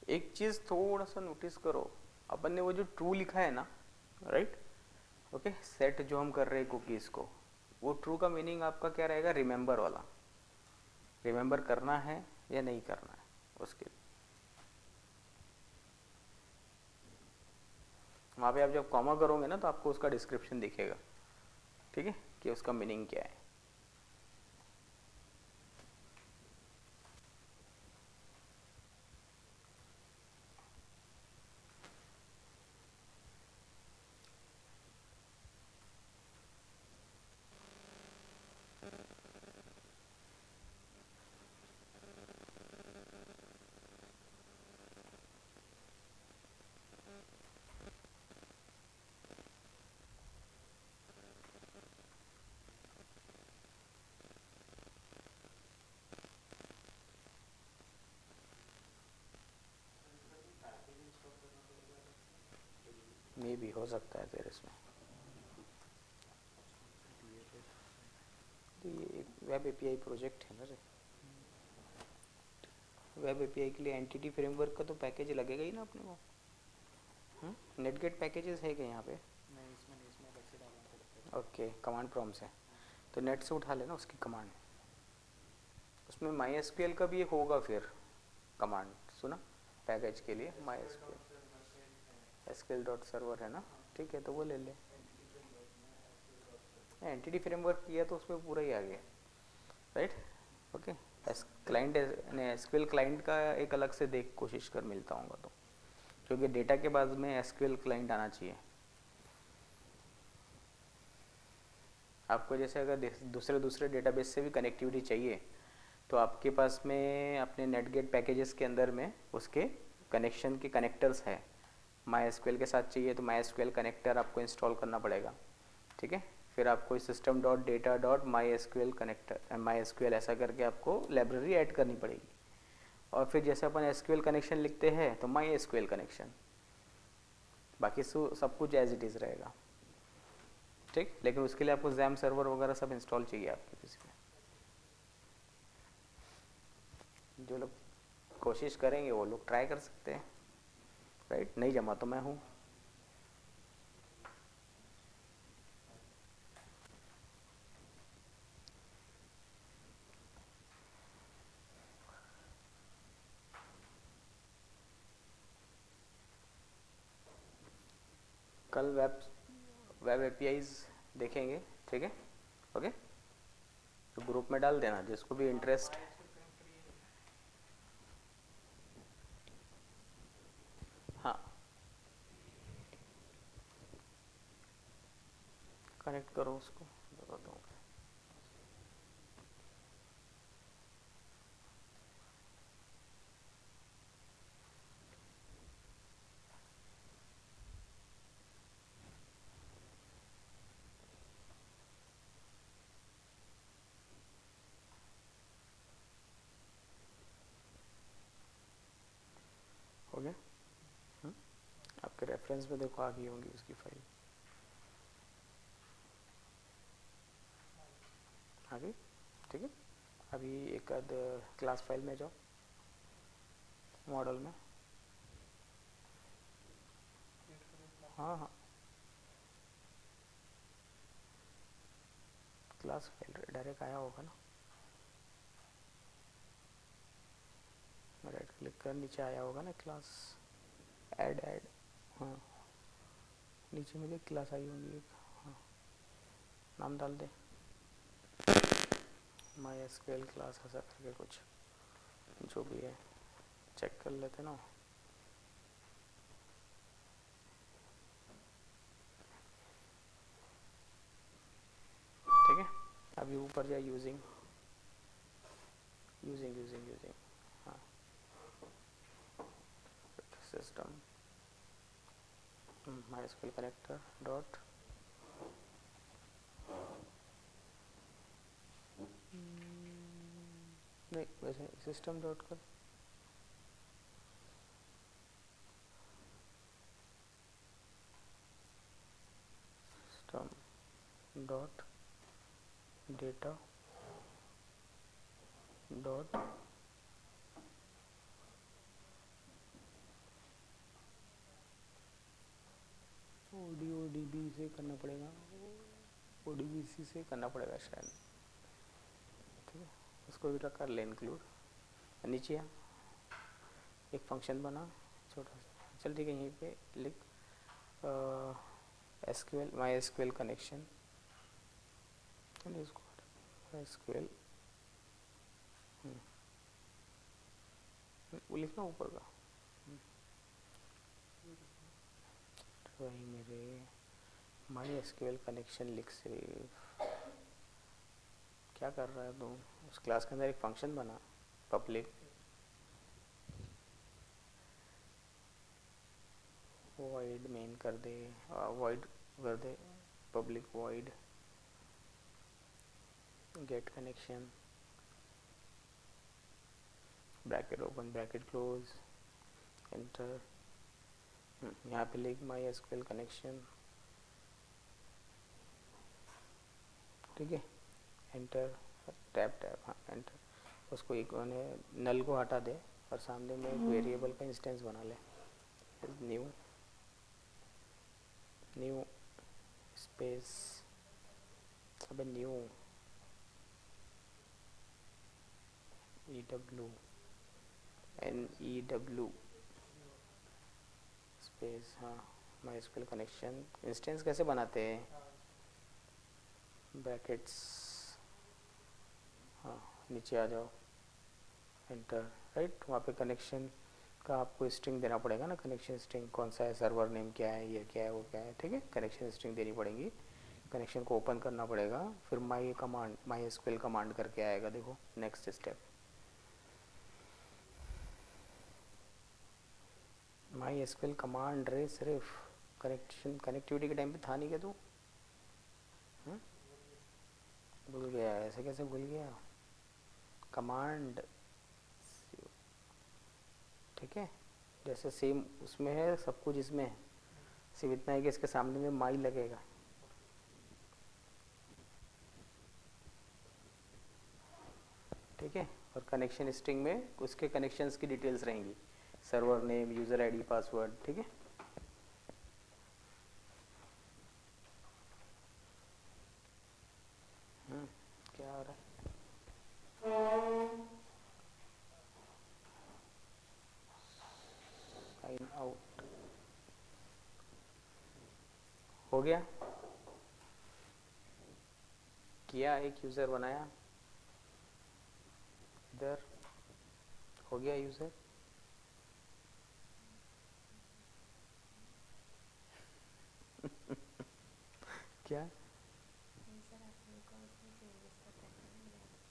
एक चीज़ थोड़ा सा नोटिस करो, अपन ने वो जो ट्रू लिखा है ना, राइट, ओके, सेट जो हम कर रहे हैं कुकीज़ को, वो ट्रू का मीनिंग आपका क्या रहेगा? रिमेंबर वाला, रिमेंबर करना है या नहीं करना है उसके। वहाँ पे आप जब कॉमा करोगे ना तो आपको उसका डिस्क्रिप्शन दिखेगा, ठीक है, कि उसका मीनिंग क्या है। मे भी हो सकता है फिर इसमें। तो ये एक वेब एपीआई प्रोजेक्ट है ना रे। वेब एपीआई के लिए एंटिटी फ्रेमवर्क का तो पैकेज लगेगा ही ना अपने को। नेटगेट पैकेजेस है क्या यहाँ पे? नहीं, इसमें नहीं, इसमें अलग से डालना पड़ता है। ओके, कमांड प्रॉम्प्ट से तो नेट से उठा लेना उसकी कमांड। उसमें माई एसक्यूएल का भी होगा फिर कमांड, सुना पैकेज के लिए my SQL SQL dot server है ना, ठीक है तो वो ले ले। एंटिटी फ्रेमवर्क किया तो उसमें पूरा ही आ गया, राइट। ओके, क्लाइंट ने एसक्यूएल क्लाइंट का एक अलग से देख कोशिश कर मिलता होगा तो, क्योंकि डेटा के बाद में एसक्यूएल क्लाइंट आना चाहिए आपको। जैसे अगर दूसरे डेटाबेस से भी कनेक्टिविटी चाहिए तो आपके पास में अपने नेटगेट पैकेजेस के अंदर में उसके कनेक्शन के कनेक्टर्स है। माई एसक्यूएल के साथ चाहिए तो माई एसक्यूएल कनेक्टर आपको इंस्टॉल करना पड़ेगा, ठीक है। फिर आपको system dot data dot my SQL connector my SQL ऐसा करके आपको लाइब्रेरी ऐड करनी पड़ेगी। और फिर जैसे अपन एसक्यूएल कनेक्शन लिखते हैं तो माई एसक्यूएल कनेक्शन, बाकी सब कुछ एज इट इज़ रहेगा, ठीक। लेकिन उसके लिए आपको जैम सर्वर वगैरह सब इंस्टॉल चाहिए आपके किसी में। जो लोग कोशिश करेंगे वो लोग ट्राई कर सकते हैं, राइट। नहीं जमा तो मैं हूँ। कल वेब एपीआईज देखेंगे, ठीक है, ओके। तो ग्रुप में डाल देना जिसको भी इंटरेस्ट। हाँ, कनेक्ट करो उसको, बताता हूँ। हो गया? आपके रेफरेंस में देखो आ गई होंगी उसकी फाइल, आ गई, ठीक है। अभी एक आध क्लास फाइल में जाओ, मॉडल में। हाँ हाँ, क्लास फाइल डायरेक्ट आया होगा ना। राइट क्लिक कर, नीचे आया होगा ना क्लास, ऐड, हाँ नीचे में देख क्लास आई होंगी एक, हाँ नाम डाल दे माई एसक्यूएल क्लास ऐसा करके कुछ, जो भी है चेक कर लेते ना। ठीक है, अभी ऊपर जाए यूजिंग यूजिंग यूजिंग यूजिंग, हाँ system my SQL connector dot नहीं वैसे सिस्टम डॉट कर, system dot data dot ODB से करना पड़ेगा, ODBC से करना पड़ेगा शायद, ठीक है। उसको भी कर ले इंक्लूड। नीचे आ, एक फंक्शन बना छोटा सा, चल ठीक है, यहीं पे लिख SQL my SQL connection, SQL वो लिखना ऊपर का, वही मेरे माई एसक्यूएल कनेक्शन लिख से क्या कर रहा है तू। उस क्लास के अंदर एक फंक्शन बना पब्लिक वॉइड मेन कर दे, वॉइड कर दे public void get connection bracket open bracket close enter यहाँ पे लिख माई एसक्यूएल कनेक्शन, ठीक है, एंटर, टैब टैब, हाँ एंटर। उसको एक नल को हटा दे और सामने में एक वेरिएबल का इंस्टेंस बना ले, न्यू न्यू स्पेस, अबे न्यू NEW स्पेस, हाँ माई एसक्यूएल कनेक्शन। इंस्टेंस कैसे बनाते हैं, ब्रैकेट्स, हाँ नीचे आ जाओ, एंटर, राइट। वहाँ पे कनेक्शन का आपको स्ट्रिंग देना पड़ेगा ना, कनेक्शन स्ट्रिंग कौन सा है, सर्वर नेम क्या है, ये क्या है, वो क्या है, ठीक है, कनेक्शन स्ट्रिंग देनी पड़ेगी। कनेक्शन को ओपन करना पड़ेगा, फिर माई एसक्यूएल कमांड करके आएगा, देखो next step. My SQL command रे सिर्फ कनेक्टिविटी के टाइम पे था नहीं क्या तू, भूल गया, ऐसे कैसे भूल गया, कमांड, ठीक है, जैसे सेम उसमें है सब कुछ इसमें है, सिर्फ इतना है कि इसके सामने में माई लगेगा, ठीक है। और कनेक्शन स्ट्रिंग में उसके कनेक्शंस की डिटेल्स रहेंगी, server name, user ID, password, ठीक है। क्या हो रहा है, साइन आउट हो गया, किया, एक यूज़र बनाया, इधर हो गया यूज़र, क्या,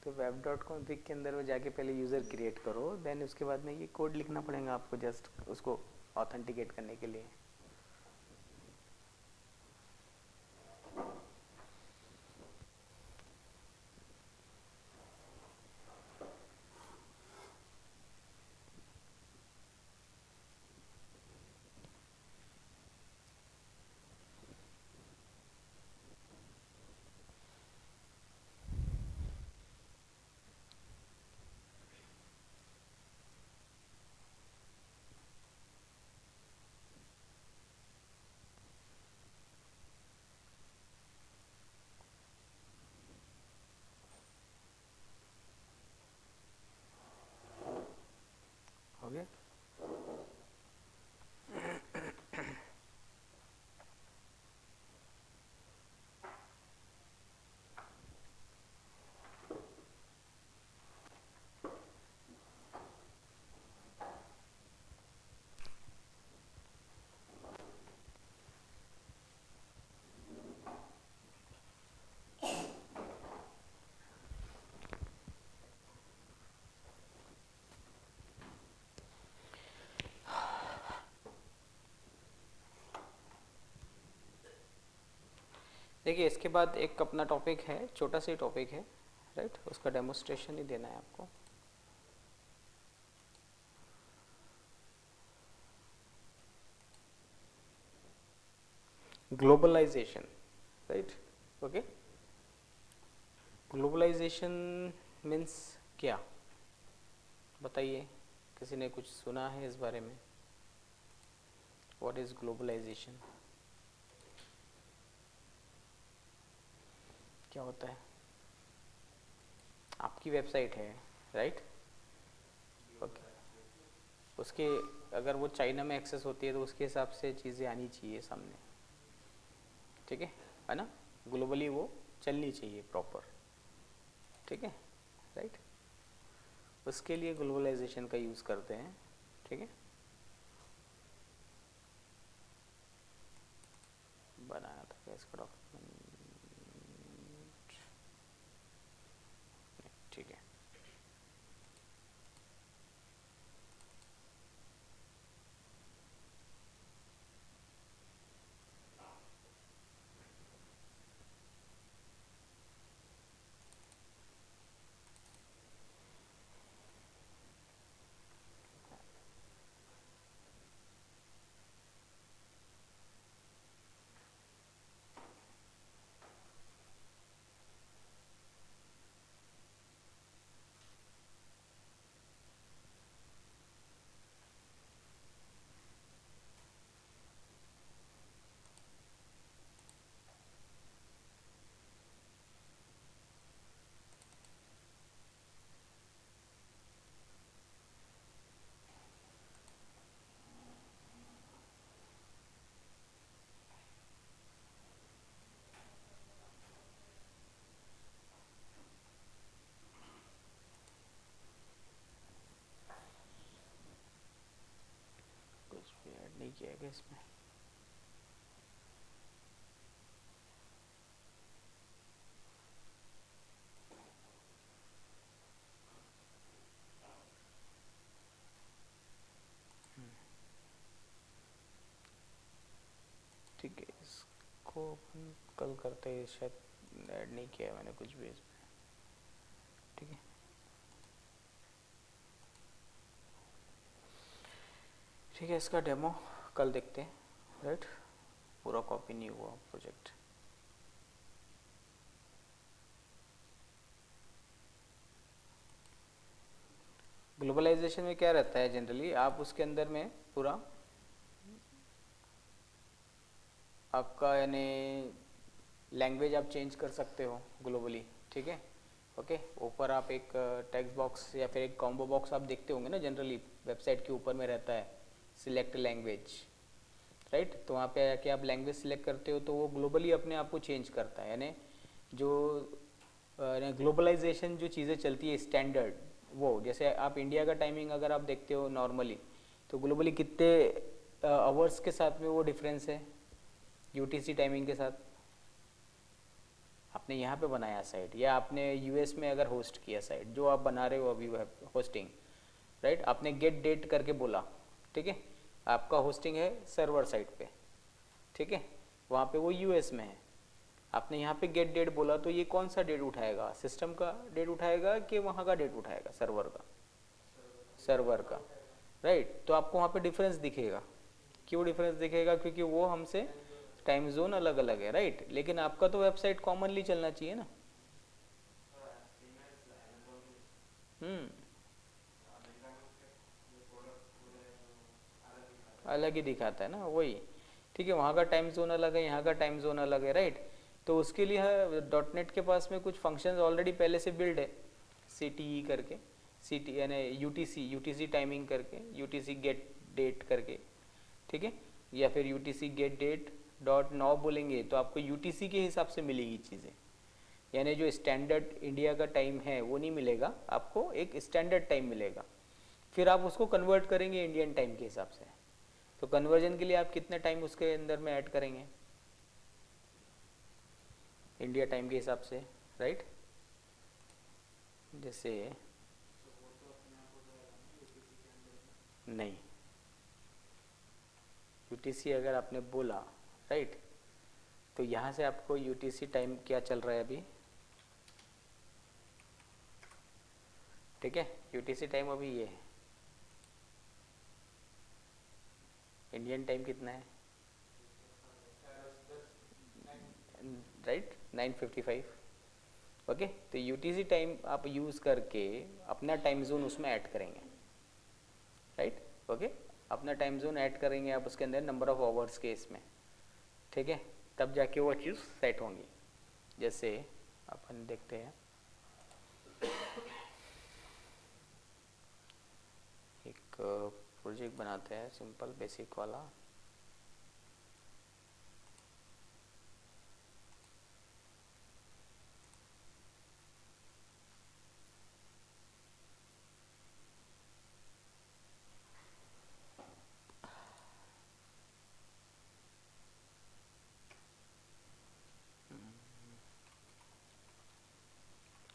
तो web.config के अंदर में जाके पहले यूज़र क्रिएट करो, देन उसके बाद में ये कोड लिखना पड़ेगा आपको जस्ट उसको ऑथेंटिकेट करने के लिए। हो गया, देखिए इसके बाद एक अपना टॉपिक है, छोटा सा ही टॉपिक है, राइट, उसका डेमोस्ट्रेशन ही देना है आपको। Globalization, right, okay. Globalization means क्या, बताइए, किसी ने कुछ सुना है इस बारे में, व्हाट इज ग्लोबलाइजेशन, क्या होता है। आपकी वेबसाइट है, राइट, ओके, उसके अगर वो चाइना में एक्सेस होती है तो उसके हिसाब से चीज़ें आनी चाहिए सामने, ठीक है ना, ग्लोबली वो चलनी चाहिए प्रॉपर, ठीक है, राइट, उसके लिए ग्लोबलाइजेशन का यूज़ करते हैं, ठीक है। बनाया था क्या इसका डॉक्यूमेंट, ठीक है। जाएगा इसमें। ठीक है, इसको अपन कल करते हैं, शायद ऐड नहीं किया है मैंने कुछ भी इसमें। ठीक है, ठीक है, इसका डेमो कल देखते हैं, राइट। पूरा कॉपी नहीं हुआ प्रोजेक्ट। ग्लोबलाइजेशन में क्या रहता है जनरली, आप उसके अंदर में पूरा आपका यानी लैंग्वेज आप चेंज कर सकते हो ग्लोबली। ठीक है, ओके। ऊपर आप एक टेक्स्ट बॉक्स या फिर एक कॉम्बो बॉक्स आप देखते होंगे ना, जनरली वेबसाइट के ऊपर में रहता है सिलेक्ट लैंग्वेज, राइट। तो वहाँ पे आके आप लैंग्वेज सिलेक्ट करते हो तो वो ग्लोबली अपने आप को चेंज करता है। यानी जो ग्लोबलाइजेशन जो चीज़ें चलती है स्टैंडर्ड, वो जैसे आप इंडिया का टाइमिंग अगर आप देखते हो नॉर्मली, तो ग्लोबली कितने आवर्स के साथ में वो डिफरेंस है यूटीसी टाइमिंग के साथ। आपने यहाँ पे बनाया साइट, या आपने यूएस में अगर होस्ट किया साइट, जो आप बना रहे हो अभी होस्टिंग, राइट। आपने गेट डेट करके बोला, ठीक है, आपका होस्टिंग है सर्वर साइट पे, ठीक है, वहाँ पे वो यूएस में है। आपने यहाँ पे गेट डेट बोला, तो ये कौन सा डेट उठाएगा, सिस्टम का डेट उठाएगा कि वहाँ का डेट उठाएगा, सर्वर का, सर्वर का, राइट। तो आपको वहाँ पे डिफरेंस दिखेगा। क्यों डिफरेंस दिखेगा? क्योंकि वो हमसे टाइम जोन अलग अलग है, राइट। लेकिन आपका तो वेबसाइट कॉमनली चलना चाहिए ना। हम्म, अलग ही दिखाता है ना, वही। ठीक है, वहाँ का टाइम जोन अलग है, यहाँ का टाइम जोन अलग है, राइट। तो उसके लिए डॉट नेट के पास में कुछ फंक्शंस ऑलरेडी पहले से बिल्ड है, सी टी ई करके, सी टी यानी यूटीसी टाइमिंग करके, यूटीसी गेट डेट करके, ठीक है, या फिर UTC get date dot now बोलेंगे तो आपको यूटीसी के हिसाब से मिलेगी चीज़ें। यानी जो स्टैंडर्ड इंडिया का टाइम है वो नहीं मिलेगा आपको, एक स्टैंडर्ड टाइम मिलेगा। फिर आप उसको कन्वर्ट करेंगे इंडियन टाइम के हिसाब से। तो कन्वर्जन के लिए आप कितना टाइम उसके अंदर में ऐड करेंगे इंडिया टाइम के हिसाब से, राइट। जैसे नहीं, यूटीसी अगर आपने बोला, राइट, तो यहाँ से आपको यूटीसी टाइम क्या चल रहा है अभी, ठीक है, यूटीसी टाइम अभी ये है। इंडियन टाइम कितना है, राइट, 9:55। ओके, तो यूटीसी टाइम आप यूज़ करके अपना टाइम जोन उसमें ऐड करेंगे, राइट। ओके, अपना टाइम जोन ऐड करेंगे आप उसके अंदर नंबर ऑफ आवर्स के इसमें, ठीक है, तब जाके वो चीज़ सेट होंगी। जैसे अपन देखते हैं एक प्रोजेक्ट बनाते हैं सिंपल बेसिक वाला।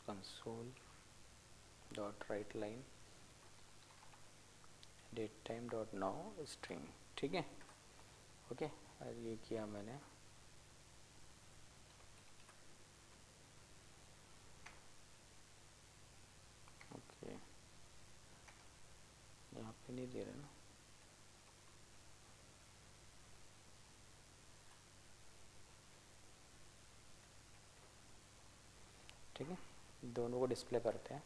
Console dot right line date time dot now string, ठीक है, ओके। और ये किया मैंने, ओके, यहाँ पे नहीं दे रहे ना, ठीक है, दोनों को डिस्प्ले करते हैं।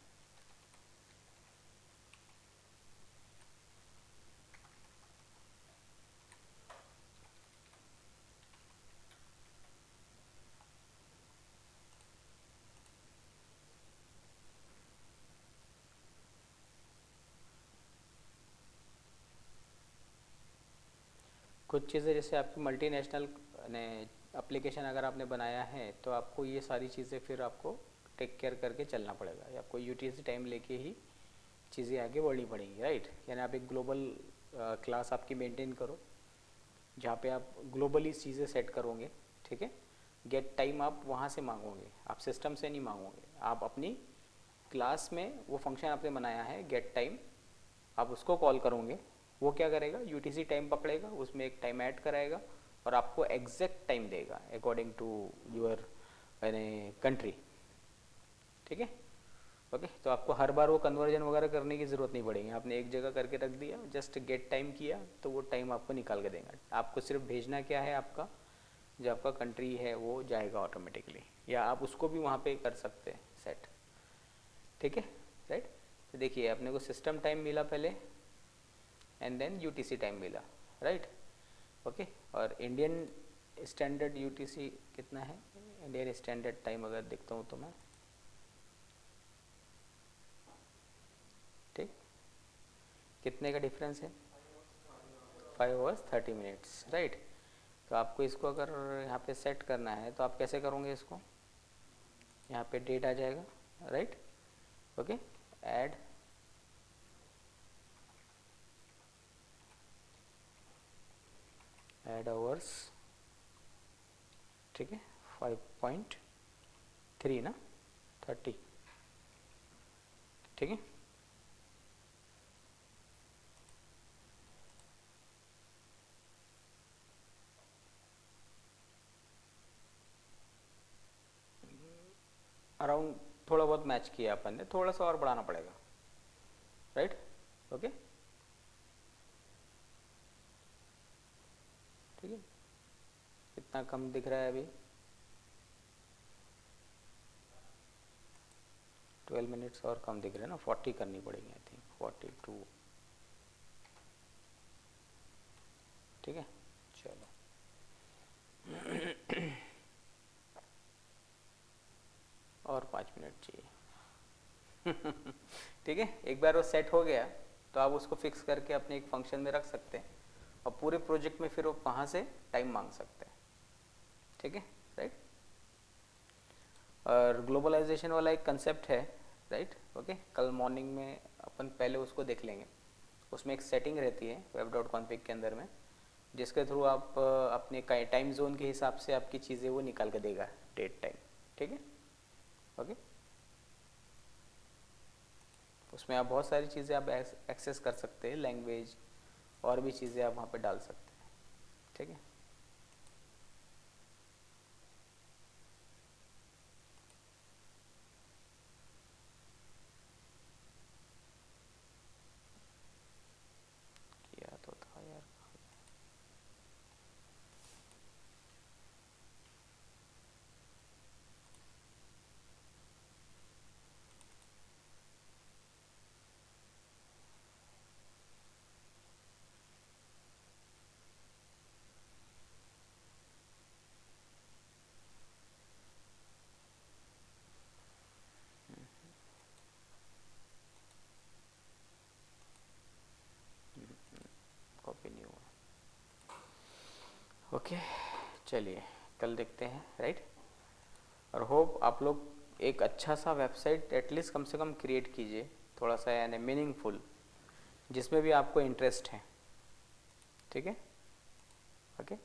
कुछ चीज़ें जैसे आपकी मल्टीनेशनल ने एप्लीकेशन अगर आपने बनाया है तो आपको ये सारी चीज़ें फिर आपको टेक केयर करके चलना पड़ेगा, या आपको यूटीसी टाइम लेके ही चीज़ें आगे बढ़नी पड़ेंगी, राइट। यानी आप एक ग्लोबल क्लास आपकी मेंटेन करो, जहाँ पे आप ग्लोबली चीज़ें सेट करोगे, ठीक है। गेट टाइम आप वहाँ से मांगोगे, आप सिस्टम से नहीं मांगोगे। आप अपनी क्लास में वो फंक्शन आपने बनाया है गेट टाइम, आप उसको कॉल करोगे, वो क्या करेगा, यूटीसी टाइम पकड़ेगा, उसमें एक टाइम ऐड कराएगा और आपको एग्जैक्ट टाइम देगा अकॉर्डिंग टू योर कंट्री, ठीक है। ओके, तो आपको हर बार वो कन्वर्जन वगैरह करने की ज़रूरत नहीं पड़ेगी, आपने एक जगह करके रख दिया, जस्ट गेट टाइम किया तो वो टाइम आपको निकाल के देगा। आपको सिर्फ भेजना क्या है, आपका जो आपका कंट्री है वो जाएगा ऑटोमेटिकली, या आप उसको भी वहाँ पे कर सकते हैं सेट, ठीक है, राइट। तो देखिए अपने को सिस्टम टाइम मिला पहले एंड देन यूटीसी टाइम मिला, राइट, ओके। और इंडियन स्टैंडर्ड यूटीसी कितना है, इंडियन स्टैंडर्ड टाइम अगर देखता हूँ तो मैं, ठीक, कितने का डिफरेंस है, 5 hours 30 minutes, राइट। तो आपको इसको अगर यहाँ पे सेट करना है तो आप कैसे करोगे इसको, यहाँ पे डेट आ जाएगा, राइट, ओके, ऐड आवर्स, ठीक है, 5.3 ना 30, ठीक है। अराउंड थोड़ा बहुत मैच किया अपन ने, थोड़ा सा और बढ़ाना पड़ेगा, राइट, ओके, ठीक है। कितना कम दिख रहा है अभी, 12 मिनट्स और कम दिख रहे हैं ना, 40 करनी पड़ेगी आई थिंक, 42, ठीक है, चलो। और 5 मिनट चाहिए। ठीक है, एक बार वो सेट हो गया तो आप उसको फिक्स करके अपने एक फंक्शन में रख सकते हैं और पूरे प्रोजेक्ट में फिर वो वहाँ से टाइम मांग सकते हैं, ठीक है, राइट। और ग्लोबलाइजेशन वाला एक कंसेप्ट है, राइट, ओके, कल मॉर्निंग में अपन पहले उसको देख लेंगे। उसमें एक सेटिंग रहती है web.config के अंदर में, जिसके थ्रू आप अपने टाइम जोन के हिसाब से आपकी चीज़ें वो निकाल के देगा, डेट टाइम, ठीक है, ओके। उसमें आप बहुत सारी चीज़ें आप एक्सेस कर सकते हैं, लैंग्वेज और भी चीज़ें आप वहाँ पे डाल सकते हैं, ठीक है। किया तो था यार, कॉपी नहीं हुआ, ओके। चलिए कल देखते हैं, राइट। और होप आप लोग एक अच्छा सा वेबसाइट एटलीस्ट कम से कम क्रिएट कीजिए, थोड़ा सा यानी मीनिंगफुल, जिसमें भी आपको इंटरेस्ट है, ठीक है, ओके।